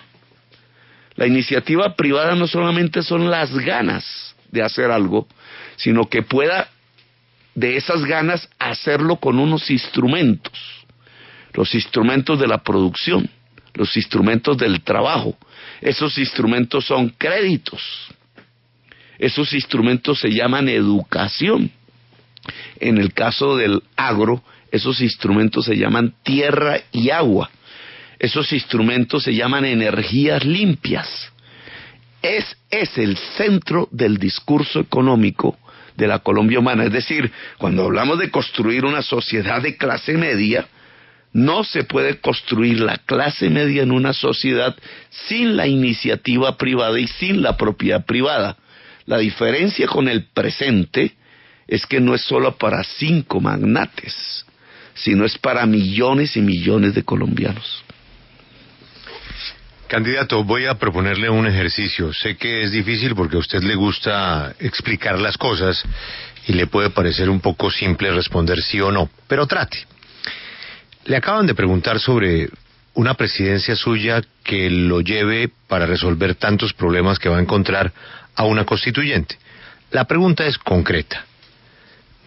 La iniciativa privada no solamente son las ganas de hacer algo, sino que pueda de esas ganas hacerlo con unos instrumentos, los instrumentos de la producción, los instrumentos del trabajo. Esos instrumentos son créditos, esos instrumentos se llaman educación. En el caso del agro, esos instrumentos se llaman tierra y agua, esos instrumentos se llaman energías limpias. Es el centro del discurso económico de la Colombia humana. Es decir, cuando hablamos de construir una sociedad de clase media, No se puede construir la clase media en una sociedad sin la iniciativa privada y sin la propiedad privada. La diferencia con el presente es que no es solo para 5 magnates, sino es para millones y millones de colombianos. Candidato, voy a proponerle un ejercicio. Sé que es difícil porque a usted le gusta explicar las cosas y le puede parecer un poco simple responder sí o no, pero trate. Le acaban de preguntar sobre una presidencia suya que lo lleve para resolver tantos problemas que va a encontrar a una constituyente. La pregunta es concreta.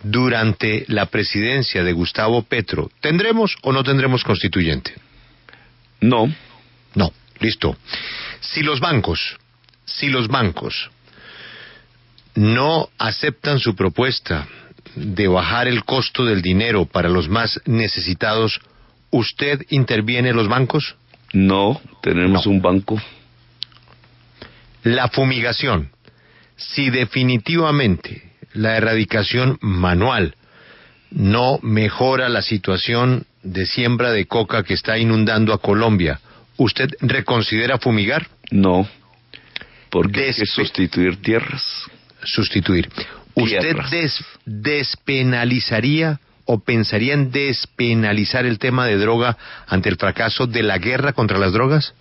Durante la presidencia de Gustavo Petro, ¿tendremos o no tendremos constituyente? No. No, listo. Si los bancos no aceptan su propuesta de bajar el costo del dinero para los más necesitados, ¿usted interviene en los bancos? No, tenemos un banco. La fumigación. Si definitivamente la erradicación manual no mejora la situación de siembra de coca que está inundando a Colombia, ¿usted reconsidera fumigar? No, porque hay que sustituir tierras. Sustituir. ¿Usted despenalizaría o pensaría en despenalizar el tema de droga ante el fracaso de la guerra contra las drogas?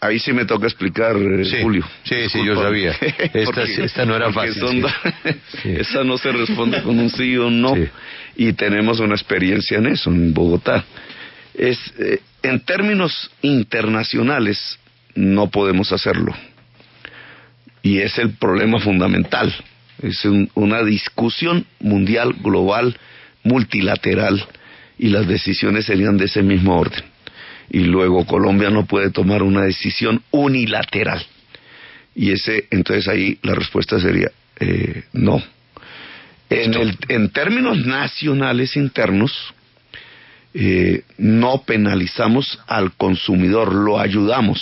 Ahí sí me toca explicar, Julio. Sí, yo sabía. Esta no era fácil. Esa no se responde con un sí o no. Sí. Y tenemos una experiencia en eso, en Bogotá. En términos internacionales, no podemos hacerlo. Y es el problema fundamental. Es una discusión mundial, global, multilateral, y las decisiones serían de ese mismo orden. Y luego Colombia no puede tomar una decisión unilateral. Y entonces ahí la respuesta sería no. En términos nacionales internos, no penalizamos al consumidor, lo ayudamos,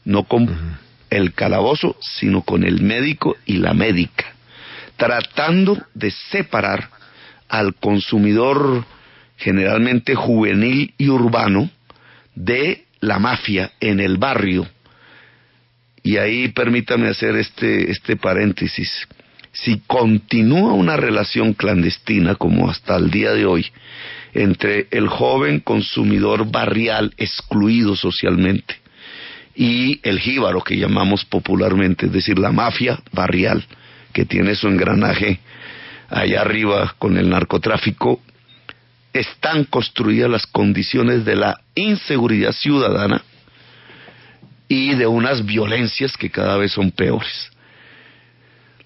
no con el calabozo, sino con el médico y la médica, tratando de separar al consumidor generalmente juvenil y urbano de la mafia en el barrio. Y ahí permítame hacer este paréntesis. Si continúa una relación clandestina como hasta el día de hoy entre el joven consumidor barrial excluido socialmente y el jíbaro que llamamos popularmente, es decir, la mafia barrial que tiene su engranaje allá arriba con el narcotráfico, están construidas las condiciones de la inseguridad ciudadana y de unas violencias que cada vez son peores.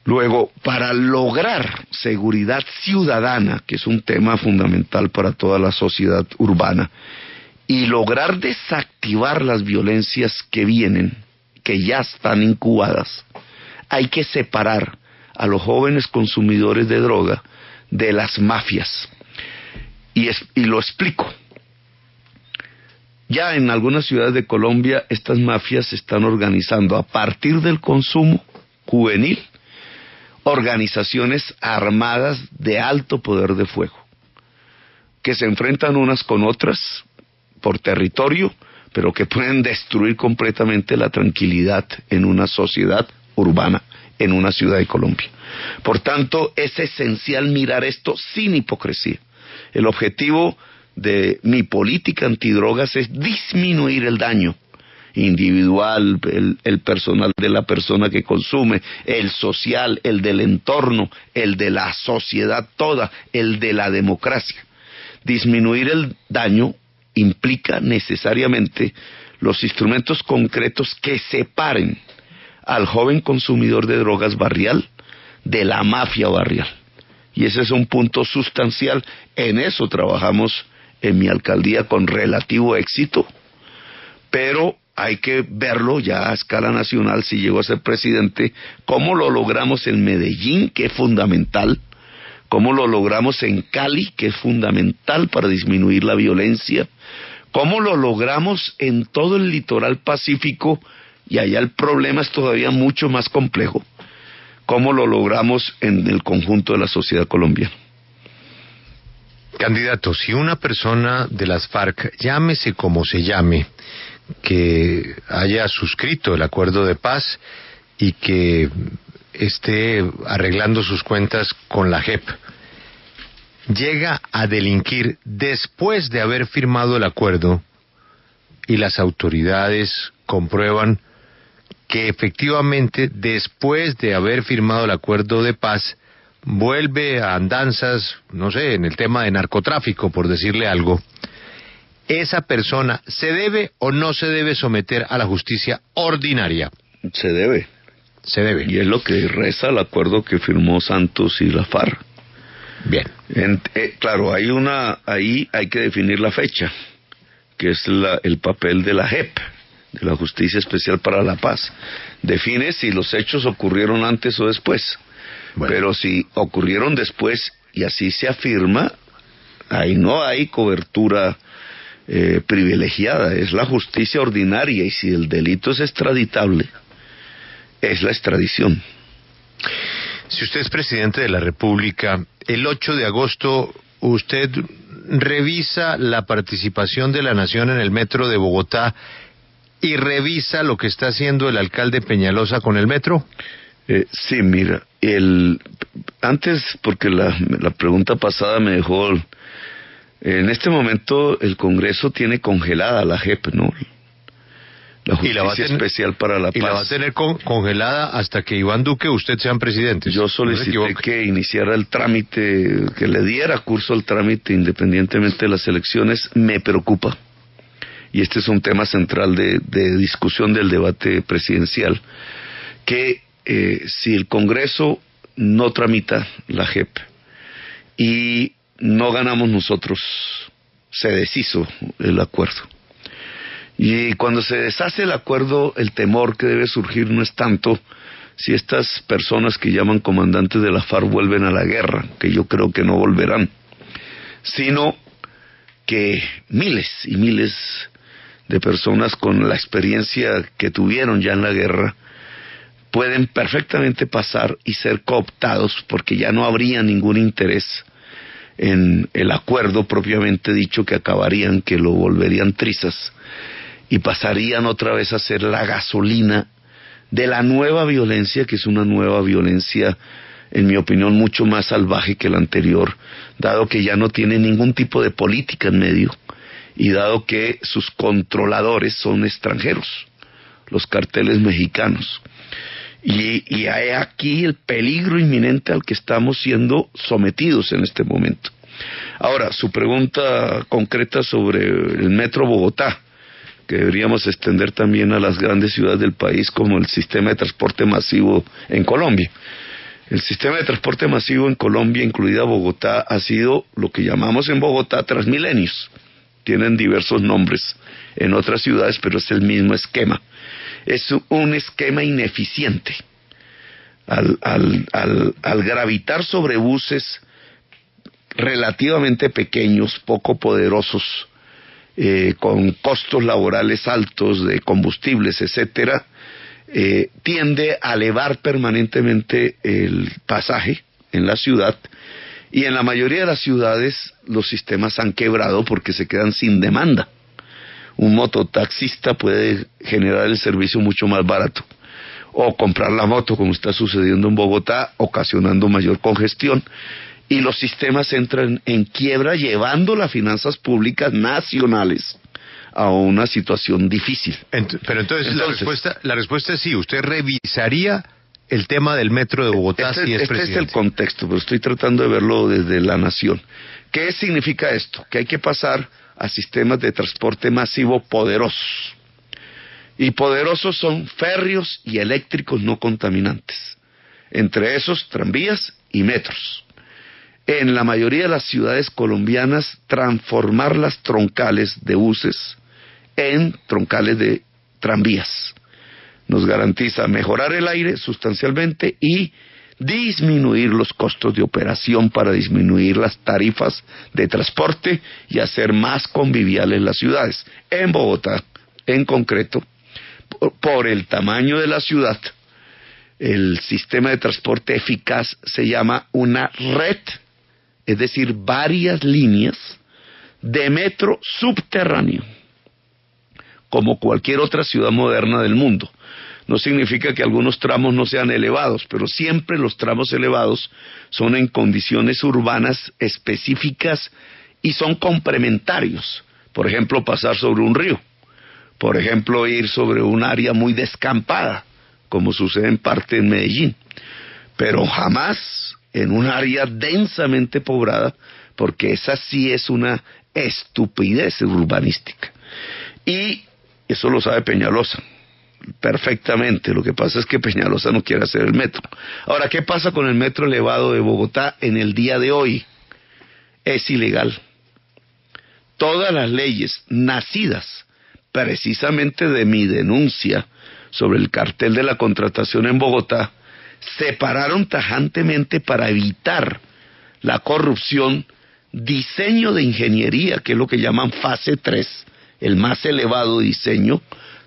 Luego, para lograr seguridad ciudadana, que es un tema fundamental para toda la sociedad urbana, y lograr desactivar las violencias que vienen, que ya están incubadas, hay que separar a los jóvenes consumidores de droga de las mafias. Y lo explico. Ya en algunas ciudades de Colombia estas mafias se están organizando a partir del consumo juvenil, organizaciones armadas de alto poder de fuego, que se enfrentan unas con otras por territorio, pero que pueden destruir completamente la tranquilidad en una sociedad urbana, en una ciudad de Colombia. Por tanto, es esencial mirar esto sin hipocresía. El objetivo de mi política antidrogas es disminuir el daño individual, el personal de la persona que consume, el social, el del entorno, el de la sociedad toda, el de la democracia. Disminuir el daño implica necesariamente los instrumentos concretos que separen al joven consumidor de drogas barrial de la mafia barrial. Y ese es un punto sustancial. En eso trabajamos en mi alcaldía con relativo éxito, pero hay que verlo ya a escala nacional, si llego a ser presidente, cómo lo logramos en Medellín, que es fundamental, cómo lo logramos en Cali, que es fundamental para disminuir la violencia, cómo lo logramos en todo el litoral pacífico, y allá el problema es todavía mucho más complejo, cómo lo logramos en el conjunto de la sociedad colombiana. Candidato, si una persona de las FARC, llámese como se llame, que haya suscrito el acuerdo de paz y que esté arreglando sus cuentas con la JEP, llega a delinquir después de haber firmado el acuerdo y las autoridades comprueban que efectivamente después de haber firmado el acuerdo de paz vuelve a andanzas, no sé, en el tema de narcotráfico, por decirle algo, ¿esa persona se debe o no se debe someter a la justicia ordinaria? Se debe. Se debe. Y es lo que reza el acuerdo que firmó Santos y la FARC. Bien. Claro, ahí hay que definir la fecha, que es el papel de la JEP, de la Justicia Especial para la Paz. Define si los hechos ocurrieron antes o después. Bueno. Pero si ocurrieron después y así se afirma, ahí no hay cobertura privilegiada, es la justicia ordinaria, y si el delito es extraditable, es la extradición. Si usted es presidente de la República, el 8 de agosto usted revisa la participación de la Nación en el metro de Bogotá y revisa lo que está haciendo el alcalde Peñalosa con el metro. Sí, mira, antes, porque la pregunta pasada me dejó, en este momento el Congreso tiene congelada la JEP, ¿no? La Justicia Especial para la Paz. Y la va a tener congelada hasta que Iván Duque usted sean presidentes. Yo solicité que iniciara el trámite, que le diera curso al trámite independientemente de las elecciones. Me preocupa. Y este es un tema central de discusión del debate presidencial, que si el Congreso no tramita la JEP y no ganamos nosotros, se deshizo el acuerdo. Y cuando se deshace el acuerdo, el temor que debe surgir no es tanto si estas personas que llaman comandantes de la FARC vuelven a la guerra, que yo creo que no volverán, sino que miles y miles de personas con la experiencia que tuvieron ya en la guerra pueden perfectamente pasar y ser cooptados, porque ya no habría ningún interés en el acuerdo propiamente dicho, que acabarían, que lo volverían trizas, y pasarían otra vez a ser la gasolina de la nueva violencia, que es una nueva violencia, en mi opinión, mucho más salvaje que la anterior, dado que ya no tiene ningún tipo de política en medio, y dado que sus controladores son extranjeros, los carteles mexicanos. Y hay aquí el peligro inminente al que estamos siendo sometidos en este momento. Ahora, su pregunta concreta sobre el Metro Bogotá, que deberíamos extender también a las grandes ciudades del país, como el sistema de transporte masivo en Colombia. El sistema de transporte masivo en Colombia, incluida Bogotá, ha sido lo que llamamos en Bogotá Transmilenios. Tienen diversos nombres en otras ciudades, pero es el mismo esquema. Es un esquema ineficiente. Al gravitar sobre buses relativamente pequeños, poco poderosos, con costos laborales altos de combustibles, etcétera, tiende a elevar permanentemente el pasaje en la ciudad, y en la mayoría de las ciudades los sistemas han quebrado porque se quedan sin demanda. Un mototaxista puede generar el servicio mucho más barato, o comprar la moto, como está sucediendo en Bogotá, ocasionando mayor congestión, y los sistemas entran en quiebra, llevando las finanzas públicas nacionales a una situación difícil. Pero entonces la respuesta es sí. Usted revisaría el tema del metro de Bogotá si es presidente. Este es el contexto, pero estoy tratando de verlo desde la nación. ¿Qué significa esto? Que hay que pasar a sistemas de transporte masivo poderosos. Y poderosos son férreos y eléctricos no contaminantes. Entre esos, tranvías y metros. En la mayoría de las ciudades colombianas, transformar las troncales de buses en troncales de tranvías nos garantiza mejorar el aire sustancialmente y disminuir los costos de operación para disminuir las tarifas de transporte y hacer más conviviales las ciudades. En Bogotá, en concreto, por el tamaño de la ciudad, el sistema de transporte eficaz se llama una red es decir, varias líneas de metro subterráneo, como cualquier otra ciudad moderna del mundo. No significa que algunos tramos no sean elevados, pero siempre los tramos elevados son en condiciones urbanas específicas y son complementarios. Por ejemplo, pasar sobre un río. Por ejemplo, ir sobre un área muy descampada, como sucede en parte en Medellín. Pero jamás en un área densamente poblada, porque esa sí es una estupidez urbanística. Y eso lo sabe Peñalosa perfectamente. Lo que pasa es que Peñalosa no quiere hacer el metro. Ahora, ¿qué pasa con el metro elevado de Bogotá en el día de hoy? Es ilegal. Todas las leyes nacidas precisamente de mi denuncia sobre el cartel de la contratación en Bogotá se pararon tajantemente para evitar la corrupción, diseño de ingeniería, que es lo que llaman fase 3, el más elevado diseño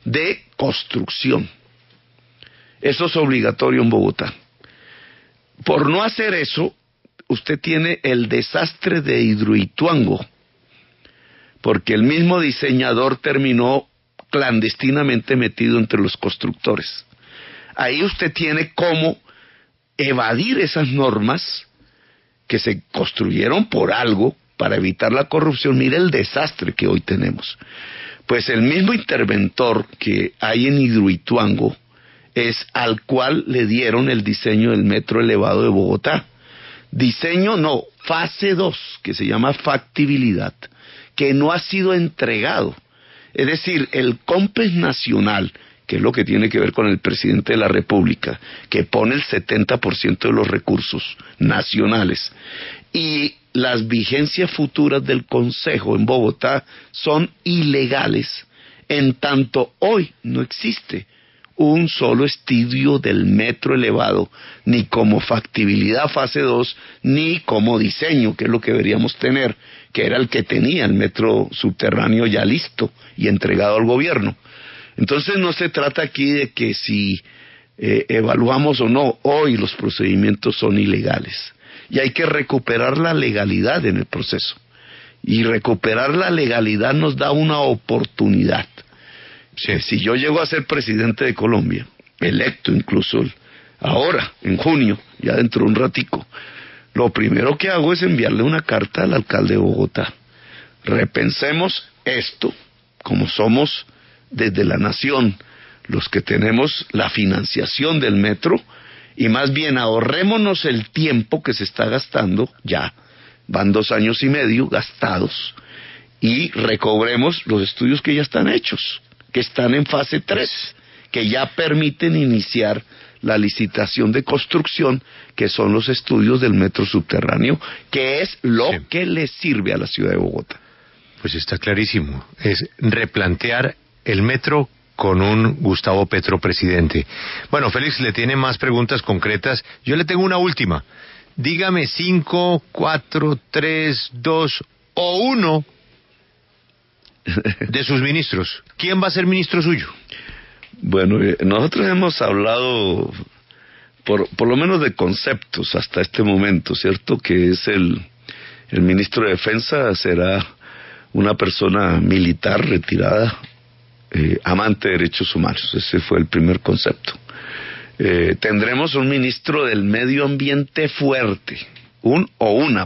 de construcción. Eso es obligatorio en Bogotá. Por no hacer eso, usted tiene el desastre de Hidroituango, porque el mismo diseñador terminó clandestinamente metido entre los constructores. Ahí usted tiene cómo evadir esas normas que se construyeron por algo para evitar la corrupción. Mire el desastre que hoy tenemos. Pues el mismo interventor que hay en Hidroituango es al cual le dieron el diseño del metro elevado de Bogotá. Diseño no, fase 2, que se llama factibilidad, que no ha sido entregado. Es decir, el COMPES nacional, que es lo que tiene que ver con el presidente de la República, que pone el 70% de los recursos nacionales, y las vigencias futuras del Consejo en Bogotá son ilegales, en tanto hoy no existe un solo estudio del metro elevado, ni como factibilidad fase 2, ni como diseño, que es lo que deberíamos tener, que era el que tenía el metro subterráneo ya listo y entregado al gobierno. Entonces no se trata aquí de que si evaluamos o no, hoy los procedimientos son ilegales. Y hay que recuperar la legalidad en el proceso. Y recuperar la legalidad nos da una oportunidad. Sí. Si yo llego a ser presidente de Colombia, electo incluso ahora, en junio, ya dentro de un ratico, lo primero que hago es enviarle una carta al alcalde de Bogotá. Repensemos esto, como somos desde la nación los que tenemos la financiación del metro, y más bien ahorrémonos el tiempo que se está gastando, ya van 2 años y medio gastados, y recobremos los estudios que ya están hechos, que están en fase 3, que ya permiten iniciar la licitación de construcción, que son los estudios del metro subterráneo, que es lo que le sirve a la ciudad de Bogotá. Pues está clarísimo, es replantear el metro con un Gustavo Petro presidente. Bueno, Félix le tiene más preguntas concretas. Yo le tengo una última. Dígame 5, 4, 3, 2 o 1 de sus ministros. ¿Quién va a ser ministro suyo? Bueno, nosotros hemos hablado por lo menos de conceptos hasta este momento, ¿cierto? Que es el ministro de Defensa será una persona militar retirada, amante de derechos humanos. Ese fue el primer concepto. Tendremos un ministro del medio ambiente fuerte,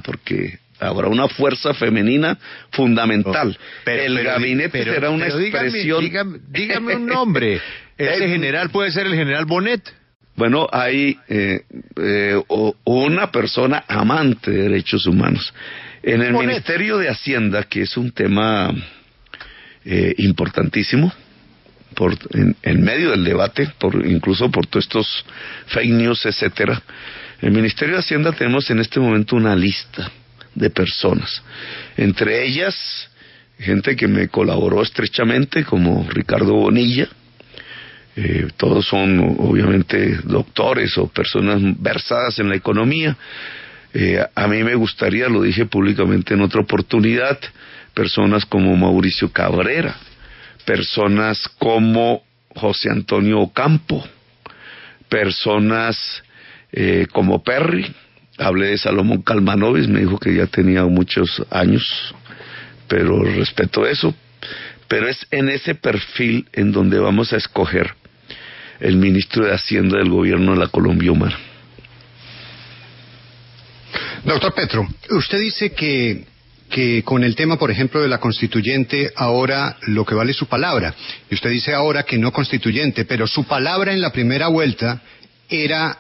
porque habrá una fuerza femenina fundamental. El gabinete será una expresión. Dígame un nombre. Ese general puede ser el general Bonet. Bueno, hay una persona amante de derechos humanos. En el Ministerio de Hacienda, que es un tema importantísimo, en medio del debate, incluso por todos estos fake news, etcétera. En el Ministerio de Hacienda tenemos en este momento una lista de personas, entre ellas gente que me colaboró estrechamente, como Ricardo Bonilla. Todos son obviamente doctores o personas versadas en la economía. A mí me gustaría, lo dije públicamente en otra oportunidad, personas como Mauricio Cabrera, personas como José Antonio Ocampo, personas como Perry, Hablé de Salomón Kalmanovic, me dijo que ya tenía muchos años, pero respeto eso. Pero es en ese perfil en donde vamos a escoger el ministro de Hacienda del gobierno de la Colombia Humana. Doctor Petro, usted dice que con el tema, por ejemplo, de la constituyente, ahora lo que vale es su palabra. Y usted dice ahora que no constituyente, pero su palabra en la primera vuelta era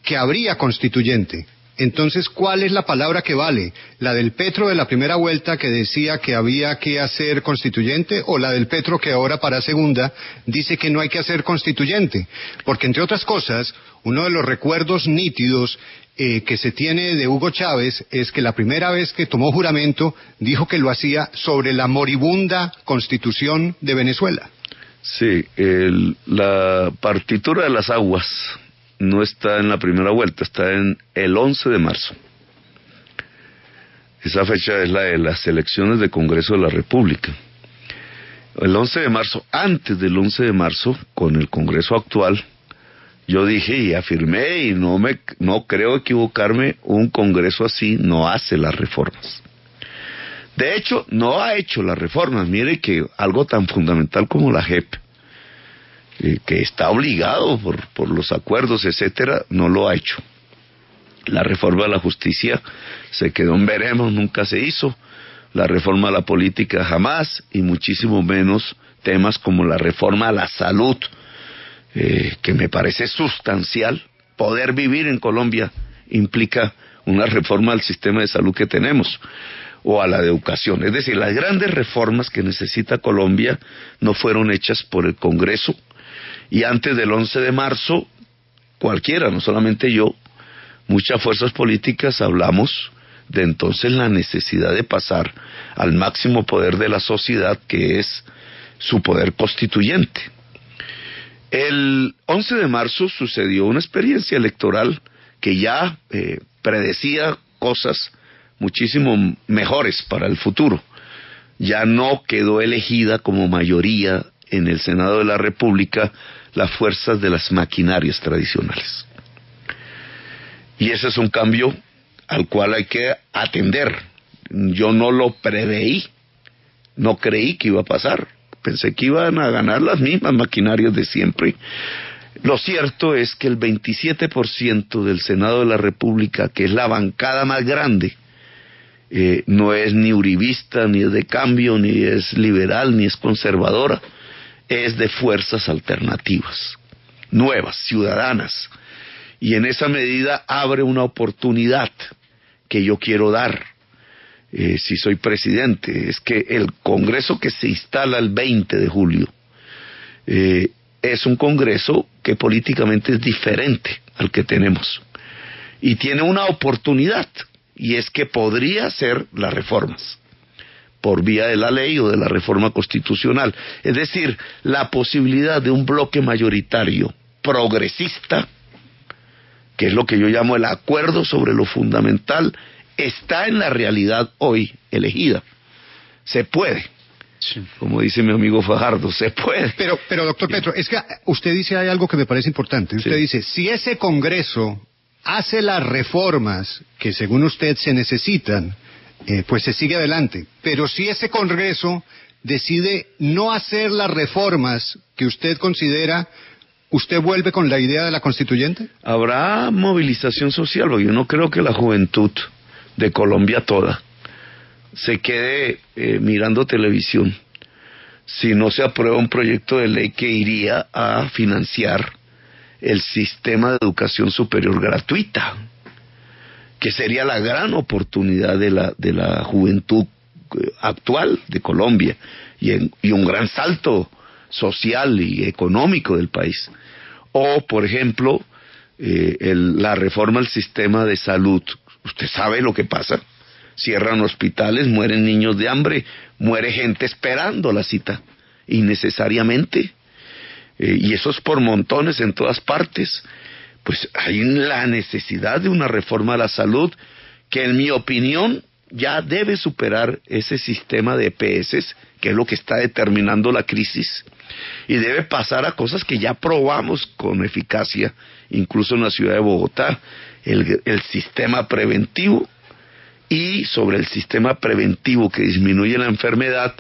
que habría constituyente. Entonces, ¿cuál es la palabra que vale? ¿La del Petro de la primera vuelta que decía que había que hacer constituyente o la del Petro que ahora para segunda dice que no hay que hacer constituyente? Porque, entre otras cosas, uno de los recuerdos nítidos que se tiene de Hugo Chávez es que la primera vez que tomó juramento dijo que lo hacía sobre la moribunda Constitución de Venezuela. Sí, la partitura de las aguas no está en la primera vuelta, está en el 11 de marzo. Esa fecha es la de las elecciones de Congreso de la República. El 11 de marzo, antes del 11 de marzo, con el Congreso actual, yo dije y afirmé, y no creo equivocarme, un Congreso así no hace las reformas. De hecho, no ha hecho las reformas. Mire que algo tan fundamental como la JEP, que está obligado por los acuerdos, etcétera, no lo ha hecho. La reforma de la justicia se quedó en veremos, nunca se hizo. La reforma de la política jamás, y muchísimo menos temas como la reforma a la salud, que me parece sustancial. Poder vivir en Colombia implica una reforma al sistema de salud que tenemos, o a la de educación. Es decir, las grandes reformas que necesita Colombia no fueron hechas por el Congreso, y antes del 11 de marzo, cualquiera, no solamente yo, muchas fuerzas políticas hablamos de entonces la necesidad de pasar al máximo poder de la sociedad, que es su poder constituyente. El 11 de marzo sucedió una experiencia electoral que ya predecía cosas muchísimo mejores para el futuro. Ya no quedó elegida como mayoría en el Senado de la República las fuerzas de las maquinarias tradicionales. Y ese es un cambio al cual hay que atender. Yo no lo preveí, no creí que iba a pasar. Pensé que iban a ganar las mismas maquinarias de siempre. Lo cierto es que el 27% del Senado de la República, que es la bancada más grande, no es ni uribista, ni es de cambio, ni es liberal, ni es conservadora, es de fuerzas alternativas, nuevas, ciudadanas. Y en esa medida abre una oportunidad que yo quiero dar, si soy presidente. Es que el Congreso que se instala el 20 de julio es un Congreso que políticamente es diferente al que tenemos, y tiene una oportunidad, y es que podría hacer las reformas por vía de la ley o de la reforma constitucional. Es decir, la posibilidad de un bloque mayoritario progresista, que es lo que yo llamo el acuerdo sobre lo fundamental, está en la realidad hoy elegida. Se puede. Sí. Como dice mi amigo Fajardo, se puede. Pero doctor Petro, es que usted dice hay algo que me parece importante. Usted dice, si ese Congreso hace las reformas que según usted se necesitan, pues se sigue adelante. Pero si ese Congreso decide no hacer las reformas que usted considera, ¿usted vuelve con la idea de la constituyente? Habrá movilización social, porque yo no creo que la juventud de Colombia toda se quede mirando televisión si no se aprueba un proyecto de ley que iría a financiar el sistema de educación superior gratuita, que sería la gran oportunidad de la juventud actual de Colombia, y un gran salto social y económico del país. O, por ejemplo, la reforma al sistema de salud. Usted sabe lo que pasa. Cierran hospitales, mueren niños de hambre, muere gente esperando la cita, innecesariamente. Y eso es por montones en todas partes. Pues hay la necesidad de una reforma a la salud que, en mi opinión, ya debe superar ese sistema de EPS, que es lo que está determinando la crisis, y debe pasar a cosas que ya probamos con eficacia, incluso en la ciudad de Bogotá, el sistema preventivo, y sobre el sistema preventivo que disminuye la enfermedad,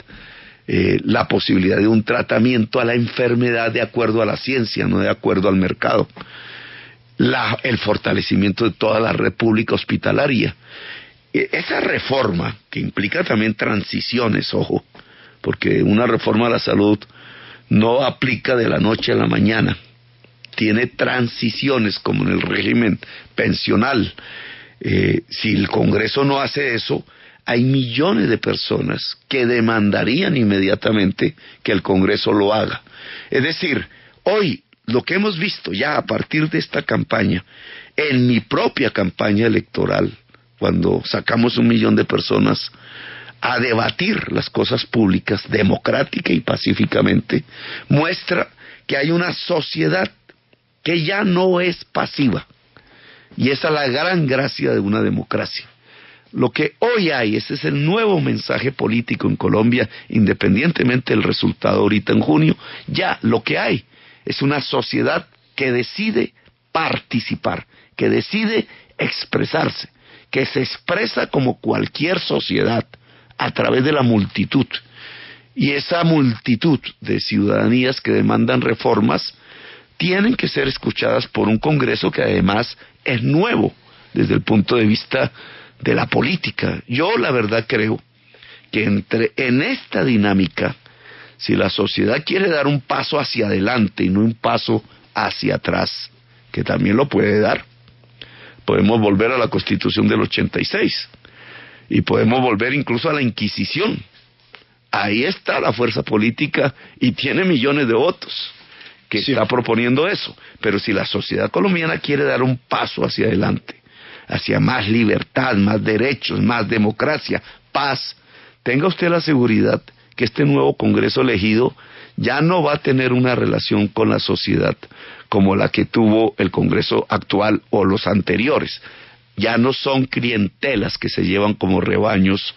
la posibilidad de un tratamiento a la enfermedad de acuerdo a la ciencia, no de acuerdo al mercado. El fortalecimiento de toda la red pública hospitalaria. Esa reforma, que implica también transiciones, ojo, porque una reforma a la salud no aplica de la noche a la mañana, tiene transiciones como en el régimen pensional. Si el Congreso no hace eso, hay millones de personas que demandarían inmediatamente que el Congreso lo haga. Es decir, hoy lo que hemos visto ya a partir de esta campaña, en mi propia campaña electoral, cuando sacamos 1 millón de personas a debatir las cosas públicas democrática y pacíficamente, muestra que hay una sociedad que ya no es pasiva. Y esa es la gran gracia de una democracia. Lo que hoy hay, ese es el nuevo mensaje político en Colombia, independientemente del resultado ahorita en junio, ya lo que hay es una sociedad que decide participar, que decide expresarse, que se expresa como cualquier sociedad a través de la multitud. Y esa multitud de ciudadanías que demandan reformas tienen que ser escuchadas por un Congreso que además es nuevo desde el punto de vista de la política. Yo la verdad creo que en esta dinámica, si la sociedad quiere dar un paso hacia adelante y no un paso hacia atrás, que también lo puede dar, podemos volver a la Constitución del 86 y podemos volver incluso a la Inquisición. Ahí está la fuerza política y tiene millones de votos que está proponiendo eso. Pero si la sociedad colombiana quiere dar un paso hacia adelante, hacia más libertad, más derechos, más democracia, paz, tenga usted la seguridad que este nuevo Congreso elegido ya no va a tener una relación con la sociedad como la que tuvo el Congreso actual o los anteriores. Ya no son clientelas que se llevan como rebaños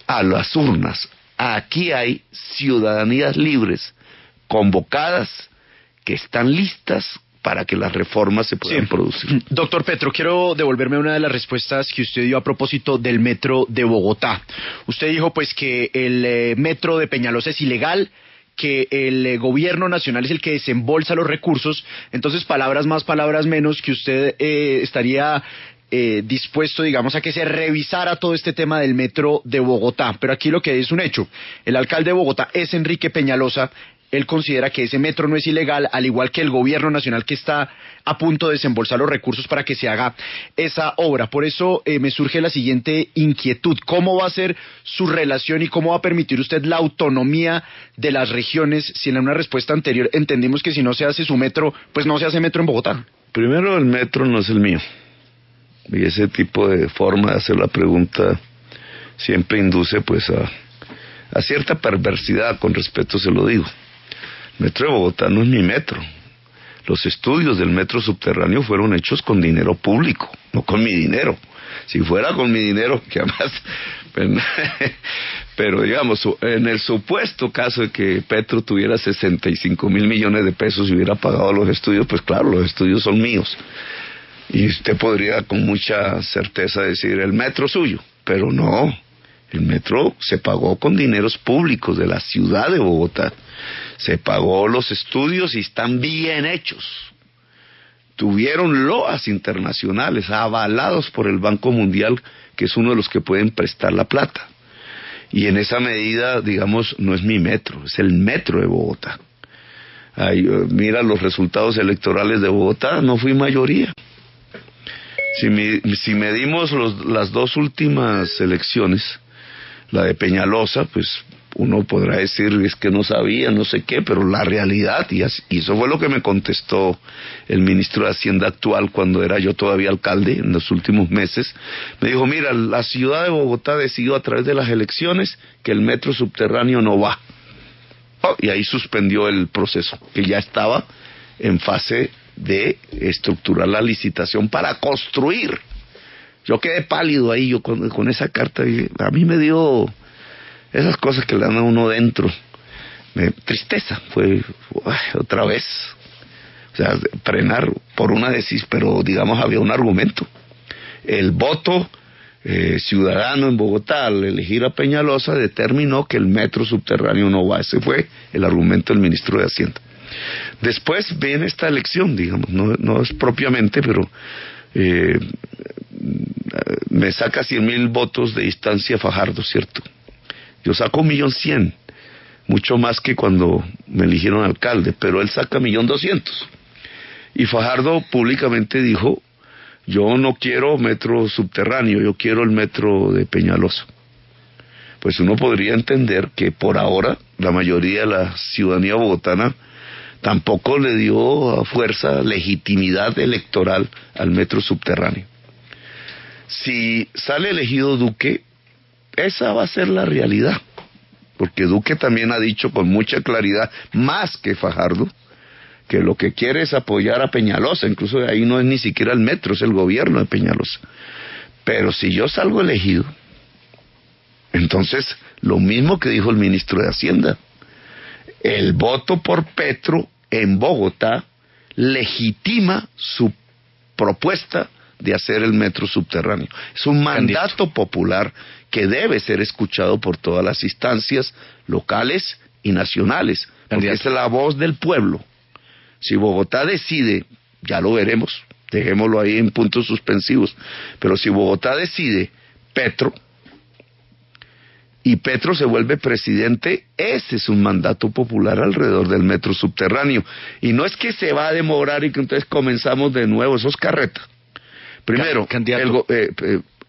a las urnas. Aquí hay ciudadanías libres, convocadas, que están listas para que las reformas se puedan producir. Doctor Petro, quiero devolverme a una de las respuestas que usted dio a propósito del metro de Bogotá. Usted dijo pues que el metro de Peñalosa es ilegal, que el gobierno nacional es el que desembolsa los recursos. Entonces, palabras más, palabras menos, que usted estaría dispuesto, digamos, a que se revisara todo este tema del metro de Bogotá. Pero aquí lo que es un hecho: el alcalde de Bogotá es Enrique Peñalosa. Él considera que ese metro no es ilegal, al igual que el gobierno nacional, que está a punto de desembolsar los recursos para que se haga esa obra. Por eso me surge la siguiente inquietud: ¿cómo va a ser su relación y cómo va a permitir usted la autonomía de las regiones si en una respuesta anterior entendimos que si no se hace su metro, pues no se hace metro en Bogotá? Primero, el metro no es el mío. Y ese tipo de forma de hacer la pregunta siempre induce pues a cierta perversidad, con respeto se lo digo. El metro de Bogotá no es mi metro. Los estudios del metro subterráneo fueron hechos con dinero público, no con mi dinero. Si fuera con mi dinero, que además... Pero digamos, en el supuesto caso de que Petro tuviera 65,000 millones de pesos y hubiera pagado los estudios, pues claro, los estudios son míos. Y usted podría con mucha certeza decir, el metro suyo, pero no. El metro se pagó con dineros públicos de la ciudad de Bogotá. Se pagó los estudios y están bien hechos. Tuvieron loas internacionales avalados por el Banco Mundial, que es uno de los que pueden prestar la plata. Y en esa medida, digamos, no es mi metro, es el metro de Bogotá. Ay, mira los resultados electorales de Bogotá, no fui mayoría. Si medimos las dos últimas elecciones, la de Peñalosa, pues uno podrá decir es que no sabía, no sé qué, pero la realidad, y eso fue lo que me contestó el ministro de Hacienda actual cuando era yo todavía alcalde en los últimos meses, me dijo, mira, la ciudad de Bogotá decidió a través de las elecciones que el metro subterráneo no va. Y ahí suspendió el proceso, que ya estaba en fase de estructurar la licitación para construir. Yo quedé pálido ahí, yo con esa carta, a mí me dio esas cosas que le dan a uno dentro, tristeza, fue otra vez, o sea, frenar por una decisión, pero digamos había un argumento, el voto ciudadano en Bogotá al elegir a Peñalosa determinó que el metro subterráneo no va. Ese fue el argumento del ministro de Hacienda. Después viene esta elección, digamos, no es propiamente, pero me saca 100.000 votos de distancia Fajardo, ¿cierto? Yo saco 1.100.000, mucho más que cuando me eligieron alcalde, pero él saca 1.200.000. Y Fajardo públicamente dijo: yo no quiero metro subterráneo, yo quiero el metro de Peñalosa. Pues uno podría entender que por ahora la mayoría de la ciudadanía bogotana tampoco le dio fuerza, legitimidad electoral al metro subterráneo. Si sale elegido Duque, esa va a ser la realidad, porque Duque también ha dicho con mucha claridad, más que Fajardo, que lo que quiere es apoyar a Peñalosa. Incluso ahí no es ni siquiera el metro, es el gobierno de Peñalosa. Pero si yo salgo elegido, entonces lo mismo que dijo el ministro de Hacienda, el voto por Petro en Bogotá legitima su propuesta de hacer el metro subterráneo. Es un mandato popular que debe ser escuchado por todas las instancias locales y nacionales, porque es la voz del pueblo. Si Bogotá decide, ya lo veremos, dejémoslo ahí en puntos suspensivos, pero si Bogotá decide Petro, y Petro se vuelve presidente, ese es un mandato popular alrededor del metro subterráneo. Y no es que se va a demorar y que entonces comenzamos de nuevo, eso es carreta. Primero,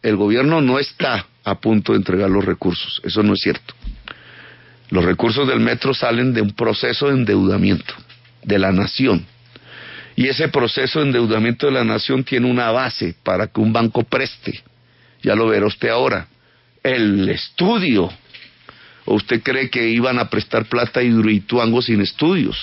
el gobierno no está a punto de entregar los recursos, eso no es cierto. Los recursos del metro salen de un proceso de endeudamiento de la nación. Y ese proceso de endeudamiento de la nación tiene una base para que un banco preste. Ya lo verá usted ahora. El estudio. ¿O usted cree que iban a prestar plata a Hidroituango sin estudios?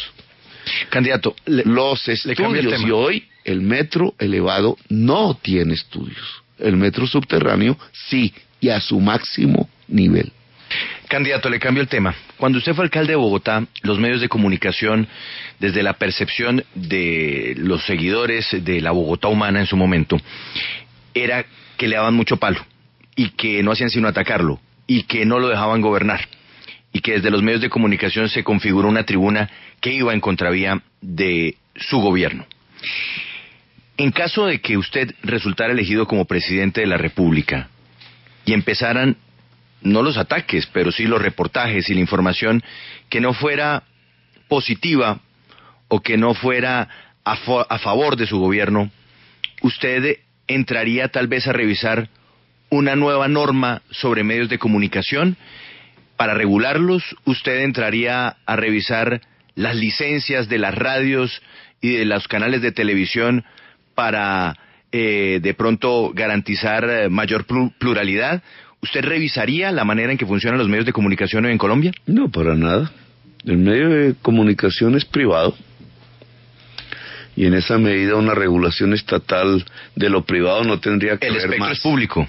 Candidato, los estudios, y hoy el metro elevado no tiene estudios. El metro subterráneo sí, y a su máximo nivel. Candidato, le cambio el tema. Cuando usted fue alcalde de Bogotá, los medios de comunicación, desde la percepción de los seguidores de la Bogotá humana en su momento, era que le daban mucho palo y que no hacían sino atacarlo y que no lo dejaban gobernar y que desde los medios de comunicación se configuró una tribuna que iba en contravía de su gobierno. En caso de que usted resultara elegido como presidente de la República y empezaran no los ataques, pero sí los reportajes y la información que no fuera positiva o que no fuera a favor de su gobierno, ¿usted entraría tal vez a revisar una nueva norma sobre medios de comunicación para regularlos? ¿Usted entraría a revisar las licencias de las radios y de los canales de televisión para de pronto garantizar mayor pluralidad? ¿Usted revisaría la manera en que funcionan los medios de comunicación en Colombia? No, para nada. El medio de comunicación es privado. Y en esa medida una regulación estatal de lo privado no tendría que ver más. El espectro es público.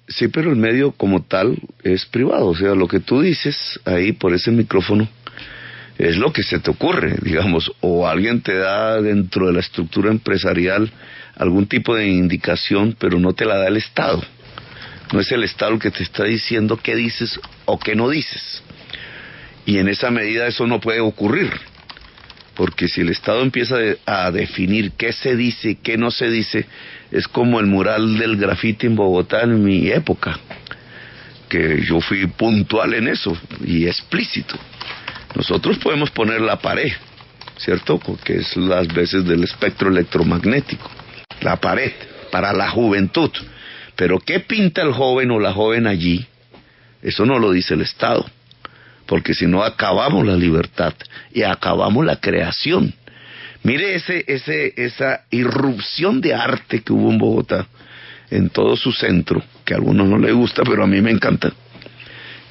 Sí, pero el medio como tal es privado. O sea, lo que tú dices ahí por ese micrófono es lo que se te ocurre, digamos. O alguien te da dentro de la estructura empresarial algún tipo de indicación, pero no te la da el Estado. No es el Estado el que te está diciendo qué dices o qué no dices. Y en esa medida eso no puede ocurrir. Porque si el Estado empieza a definir qué se dice, qué no se dice, es como el mural del grafiti en Bogotá en mi época, que yo fui puntual en eso y explícito. Nosotros podemos poner la pared, ¿cierto? Porque es las veces del espectro electromagnético. La pared, para la juventud. Pero ¿qué pinta el joven o la joven allí? Eso no lo dice el Estado, porque si no acabamos la libertad y acabamos la creación. Mire esa irrupción de arte que hubo en Bogotá, en todo su centro, que a algunos no les gusta, pero a mí me encanta,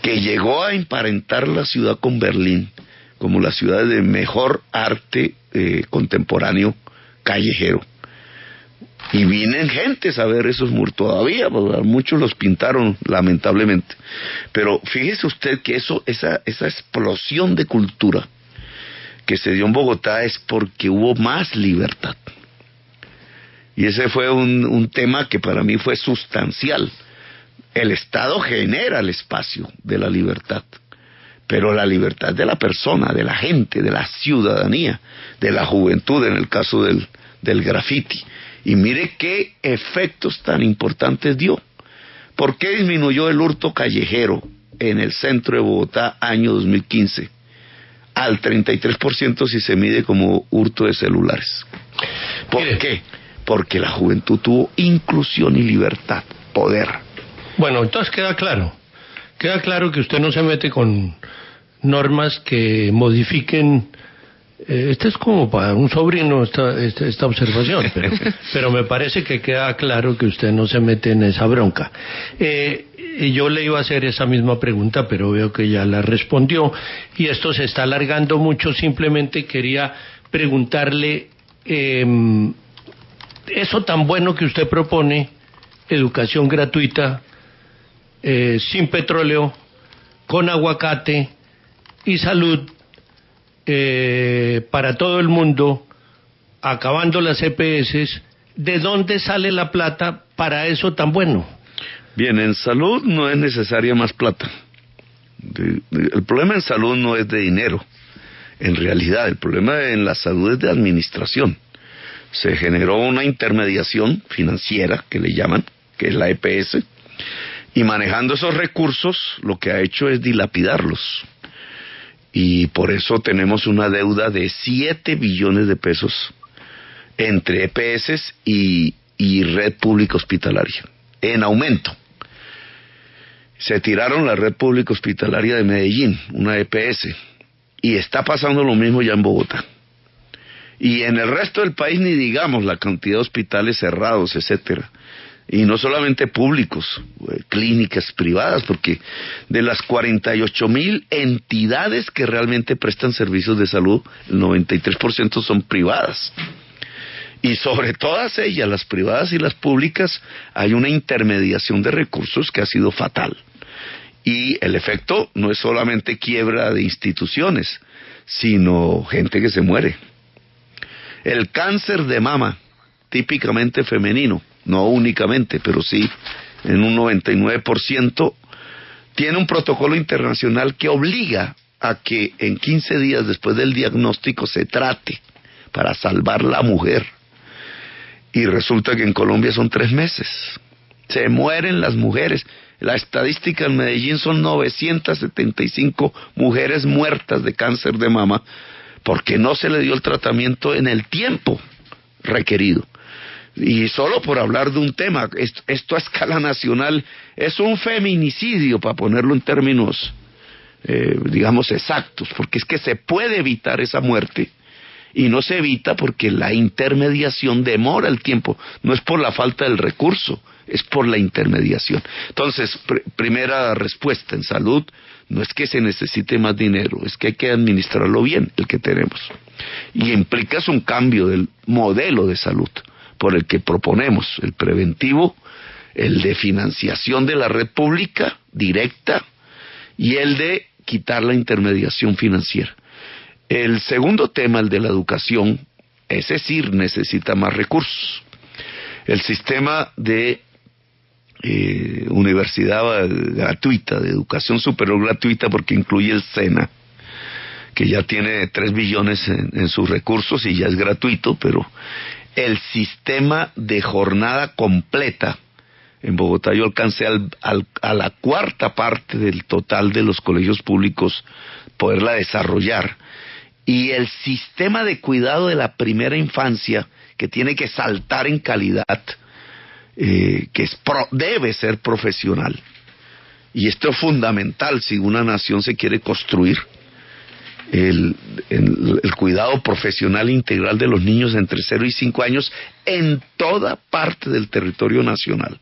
que llegó a emparentar la ciudad con Berlín, como la ciudad de mejor arte contemporáneo callejero. Y vienen gentes a ver esos muros todavía, pues, muchos los pintaron lamentablemente. Pero fíjese usted que esa explosión de cultura que se dio en Bogotá es porque hubo más libertad. Y ese fue un tema que para mí fue sustancial. El Estado genera el espacio de la libertad, pero la libertad de la persona, de la gente, de la ciudadanía, de la juventud, en el caso del graffiti. Y mire qué efectos tan importantes dio. ¿Por qué disminuyó el hurto callejero en el centro de Bogotá año 2015 al 33% si se mide como hurto de celulares? ¿Por qué? Porque la juventud tuvo inclusión y libertad, poder. Bueno, entonces queda claro que usted no se mete con normas que modifiquen. Esta es como para un sobrino esta observación, pero me parece que queda claro que usted no se mete en esa bronca. Y yo le iba a hacer esa misma pregunta, pero veo que ya la respondió, y esto se está alargando mucho. Simplemente quería preguntarle, eso tan bueno que usted propone, educación gratuita, sin petróleo, con aguacate y salud, para todo el mundo, acabando las EPS, ¿de dónde sale la plata para eso tan bueno? Bien, en salud no es necesaria más plata. El problema en salud no es de dinero, en realidad. El problema en la salud es de administración. Se generó una intermediación financiera, que le llaman, que es la EPS, y manejando esos recursos lo que ha hecho es dilapidarlos. Y por eso tenemos una deuda de 7 billones de pesos entre EPS y red pública hospitalaria, en aumento. Se tiraron la red pública hospitalaria de Medellín, una EPS, y está pasando lo mismo ya en Bogotá. Y en el resto del país ni digamos la cantidad de hospitales cerrados, etcétera. Y no solamente públicos, clínicas privadas, porque de las 48,000 entidades que realmente prestan servicios de salud, el 93% son privadas. Y sobre todas ellas, las privadas y las públicas, hay una intermediación de recursos que ha sido fatal. Y el efecto no es solamente quiebra de instituciones, sino gente que se muere. El cáncer de mama, típicamente femenino, no únicamente, pero sí en un 99%, tiene un protocolo internacional que obliga a que en 15 días después del diagnóstico se trate para salvar la mujer. Y resulta que en Colombia son 3 meses. Se mueren las mujeres. La estadística en Medellín son 975 mujeres muertas de cáncer de mama porque no se le dio el tratamiento en el tiempo requerido. Y solo por hablar de un tema, esto a escala nacional es un feminicidio, para ponerlo en términos, digamos, exactos, porque es que se puede evitar esa muerte, y no se evita porque la intermediación demora el tiempo, no es por la falta del recurso, es por la intermediación. Entonces, primera respuesta, en salud no es que se necesite más dinero, es que hay que administrarlo bien, el que tenemos. Y implica un cambio del modelo de salud por el que proponemos, el preventivo, el de financiación de la red pública directa y el de quitar la intermediación financiera. El segundo tema, el de la educación, es decir, necesita más recursos. El sistema de universidad gratuita, de educación superior gratuita, porque incluye el SENA, que ya tiene 3 billones en sus recursos y ya es gratuito, pero el sistema de jornada completa, en Bogotá yo alcancé a la 4ª parte del total de los colegios públicos poderla desarrollar, y el sistema de cuidado de la primera infancia, que tiene que saltar en calidad, que debe ser profesional, y esto es fundamental si una nación se quiere construir. El cuidado profesional integral de los niños entre 0 y 5 años en toda parte del territorio nacional.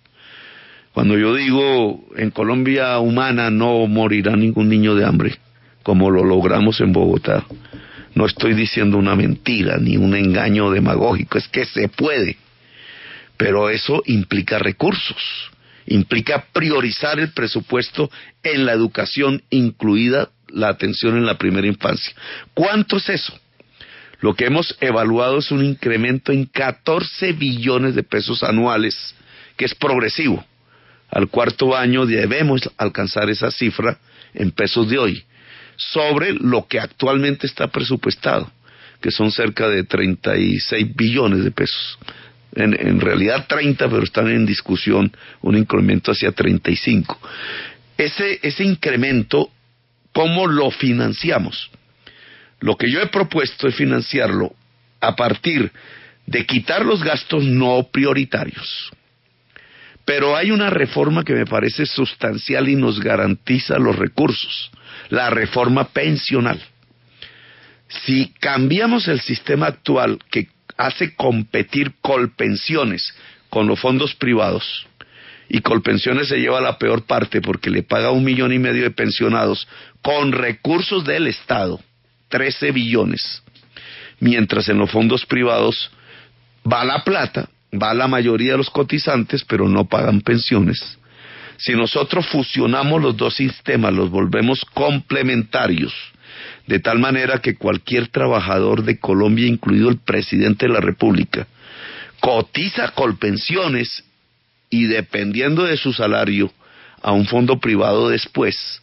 Cuando yo digo en Colombia humana no morirá ningún niño de hambre, como lo logramos en Bogotá, no estoy diciendo una mentira ni un engaño demagógico, es que se puede, pero eso implica recursos, implica priorizar el presupuesto en la educación, incluida la atención en la primera infancia. ¿Cuánto es eso? Lo que hemos evaluado es un incremento en 14 billones de pesos anuales, que es progresivo. Al cuarto año debemos alcanzar esa cifra en pesos de hoy, sobre lo que actualmente está presupuestado, que son cerca de 36 billones de pesos. En realidad 30, pero están en discusión un incremento hacia 35. Ese incremento, ¿cómo lo financiamos? Lo que yo he propuesto es financiarlo a partir de quitar los gastos no prioritarios. Pero hay una reforma que me parece sustancial y nos garantiza los recursos, la reforma pensional. Si cambiamos el sistema actual que hace competir Colpensiones con los fondos privados, y Colpensiones se lleva la peor parte porque le paga 1,5 millones de pensionados con recursos del Estado, 13 billones, mientras en los fondos privados va la plata, va la mayoría de los cotizantes, pero no pagan pensiones. Si nosotros fusionamos los dos sistemas, los volvemos complementarios, de tal manera que cualquier trabajador de Colombia, incluido el presidente de la República, cotiza Colpensiones y dependiendo de su salario a un fondo privado después,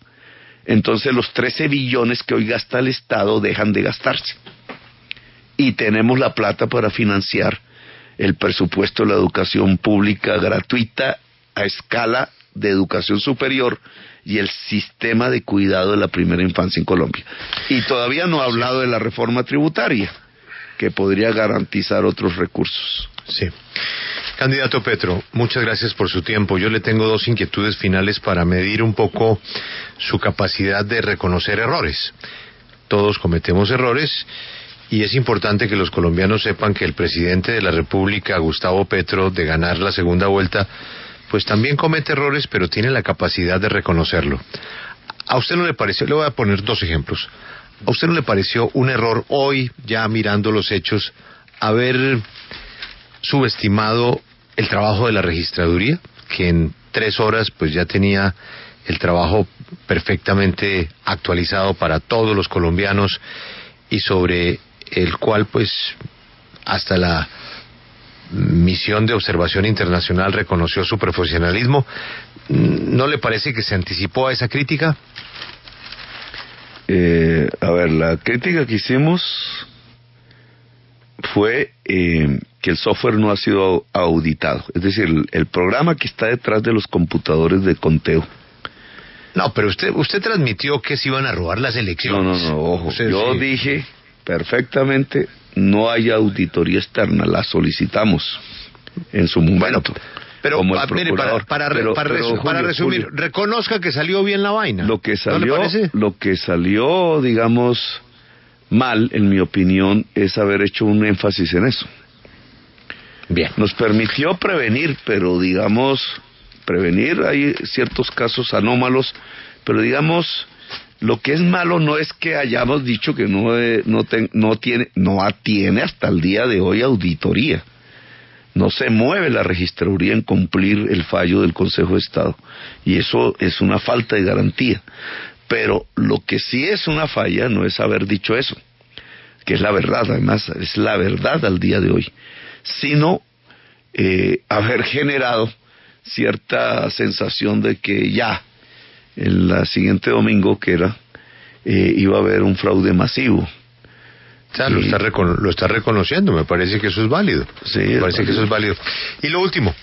entonces los 13 billones que hoy gasta el Estado dejan de gastarse. Y tenemos la plata para financiar el presupuesto de la educación pública gratuita a escala de educación superior y el sistema de cuidado de la primera infancia en Colombia. Y todavía no he hablado de la reforma tributaria, que podría garantizar otros recursos. Sí. Candidato Petro, muchas gracias por su tiempo. Yo le tengo 2 inquietudes finales para medir un poco su capacidad de reconocer errores. Todos cometemos errores y es importante que los colombianos sepan que el presidente de la República, Gustavo Petro, de ganar la segunda vuelta, pues también comete errores, pero tiene la capacidad de reconocerlo. ¿A usted no le pareció? Le voy a poner 2 ejemplos. ¿A usted no le pareció un error hoy, ya mirando los hechos, haber subestimado el trabajo de la registraduría, que en 3 horas pues ya tenía el trabajo perfectamente actualizado para todos los colombianos y sobre el cual pues hasta la misión de observación internacional reconoció su profesionalismo? ¿No le parece que se anticipó a esa crítica? A ver, la crítica que hicimos fue que el software no ha sido auditado. Es decir, el programa que está detrás de los computadores de conteo. No, pero usted transmitió que se iban a robar las elecciones. No, ojo. Yo dije perfectamente, no hay auditoría externa, la solicitamos en su momento. Pero mire, para resumir, Julio, reconozca que salió bien la vaina. Lo que salió, digamos, mal, en mi opinión, es haber hecho un énfasis en eso. Bien. Nos permitió prevenir, pero digamos, hay ciertos casos anómalos, pero digamos, lo que es malo no es que hayamos dicho que no atiene hasta el día de hoy auditoría. No se mueve la registraduría en cumplir el fallo del Consejo de Estado. Y eso es una falta de garantía. Pero lo que sí es una falla no es haber dicho eso, que es la verdad, además, es la verdad al día de hoy, sino haber generado cierta sensación de que ya, en la siguiente domingo, que era, iba a haber un fraude masivo. O sea, lo está reconociendo, me parece que eso es válido. Sí, me parece que eso es válido. Y lo último,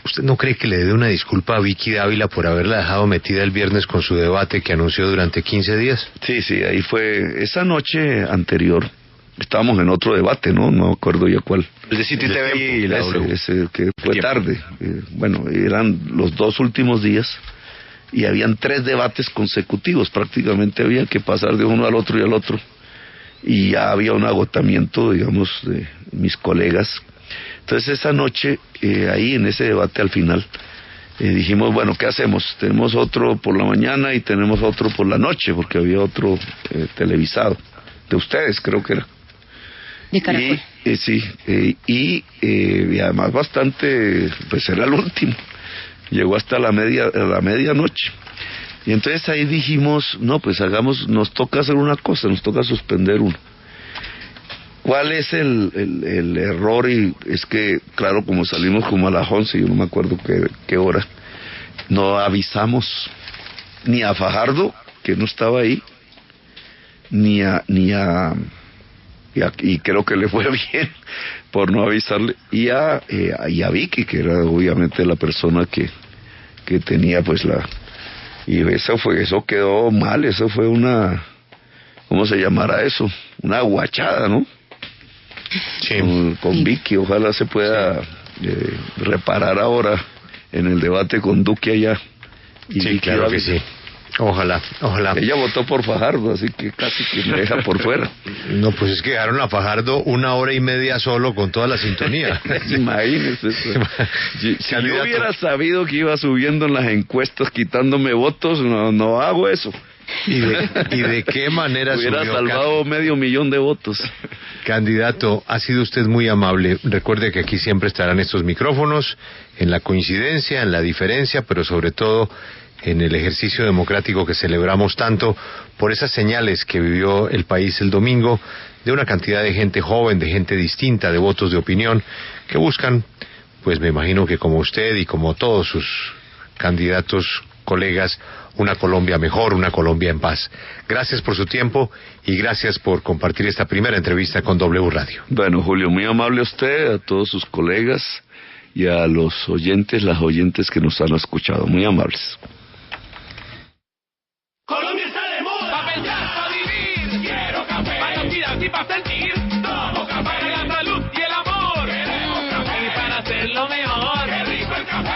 ¿usted no cree que le debe una disculpa a Vicky Dávila por haberla dejado metida el viernes con su debate que anunció durante 15 días? Sí, ahí fue, esa noche anterior, estábamos en otro debate, ¿no? No me acuerdo ya cuál. El de City TV y la ese que fue tarde. Bueno, eran los 2 últimos días y habían 3 debates consecutivos, prácticamente había que pasar de uno al otro y al otro. Y ya había un agotamiento, digamos, de mis colegas. Entonces esa noche, ahí en ese debate al final, dijimos, bueno, ¿qué hacemos? Tenemos otro por la mañana y tenemos otro por la noche, porque había otro televisado, de ustedes creo que era. De Caracol. Y además bastante, pues era el último, llegó hasta la medianoche. Y entonces ahí dijimos, no, pues nos toca hacer una cosa, nos toca suspender uno. ¿Cuál es el error? Y es que, claro, como salimos como a las 11, yo no me acuerdo qué hora, no avisamos ni a Fajardo, que no estaba ahí, y creo que le fue bien por no avisarle, y a Vicky, que era obviamente la persona que tenía pues y eso quedó mal, eso fue una, ¿cómo se llamará eso? Una guachada, ¿no? Sí. Con Vicky, ojalá se pueda reparar ahora en el debate con Duque allá. Y Sí, Vicky claro que sí. Ojalá. Ella votó por Fajardo, así que casi que me deja por fuera. No, pues es que dejaron a Fajardo 1 hora y media solo con toda la sintonía. Imagínese eso. Si yo Candidato. hubiera sabido que iba subiendo en las encuestas quitándome votos, no hago eso. ¿Y de qué manera Hubiera subió, salvado 500,000 de votos. Candidato, ha sido usted muy amable. Recuerde que aquí siempre estarán estos micrófonos, en la coincidencia, en la diferencia, pero sobre todo en el ejercicio democrático que celebramos tanto por esas señales que vivió el país el domingo, de una cantidad de gente joven, de gente distinta, de votos de opinión, que buscan, pues me imagino que como usted y como todos sus candidatos, colegas, una Colombia mejor, una Colombia en paz. Gracias por su tiempo y gracias por compartir esta primera entrevista con W Radio. Bueno, Julio, muy amable a usted, a todos sus colegas y a los oyentes, las oyentes que nos han escuchado. Muy amables. Colombia está de moda. Pa' pensar, pa' vivir. Quiero café. Pa' transpirar y pa' sentir. Tomo café. Para la salud y el amor. Queremos café. Y para hacerlo mejor. Qué rico el café.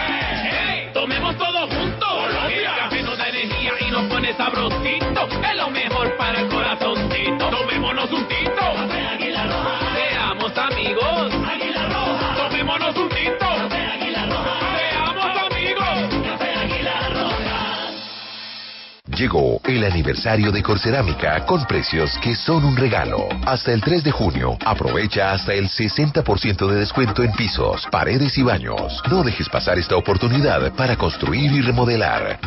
Hey, tomemos todos juntos. Colombia. El café nos da energía y nos pone sabrosito. Es lo mejor para el corazoncito. Tomémonos un tinto. Café Águila Roja. Seamos amigos. Águila Roja. Tomémonos un tinto. Café Águila Roja. Seamos amigos. Café Águila Roja. Llegó el aniversario de Corcerámica con precios que son un regalo. Hasta el 3 de junio, aprovecha hasta el 60% de descuento en pisos, paredes y baños. No dejes pasar esta oportunidad para construir y remodelar.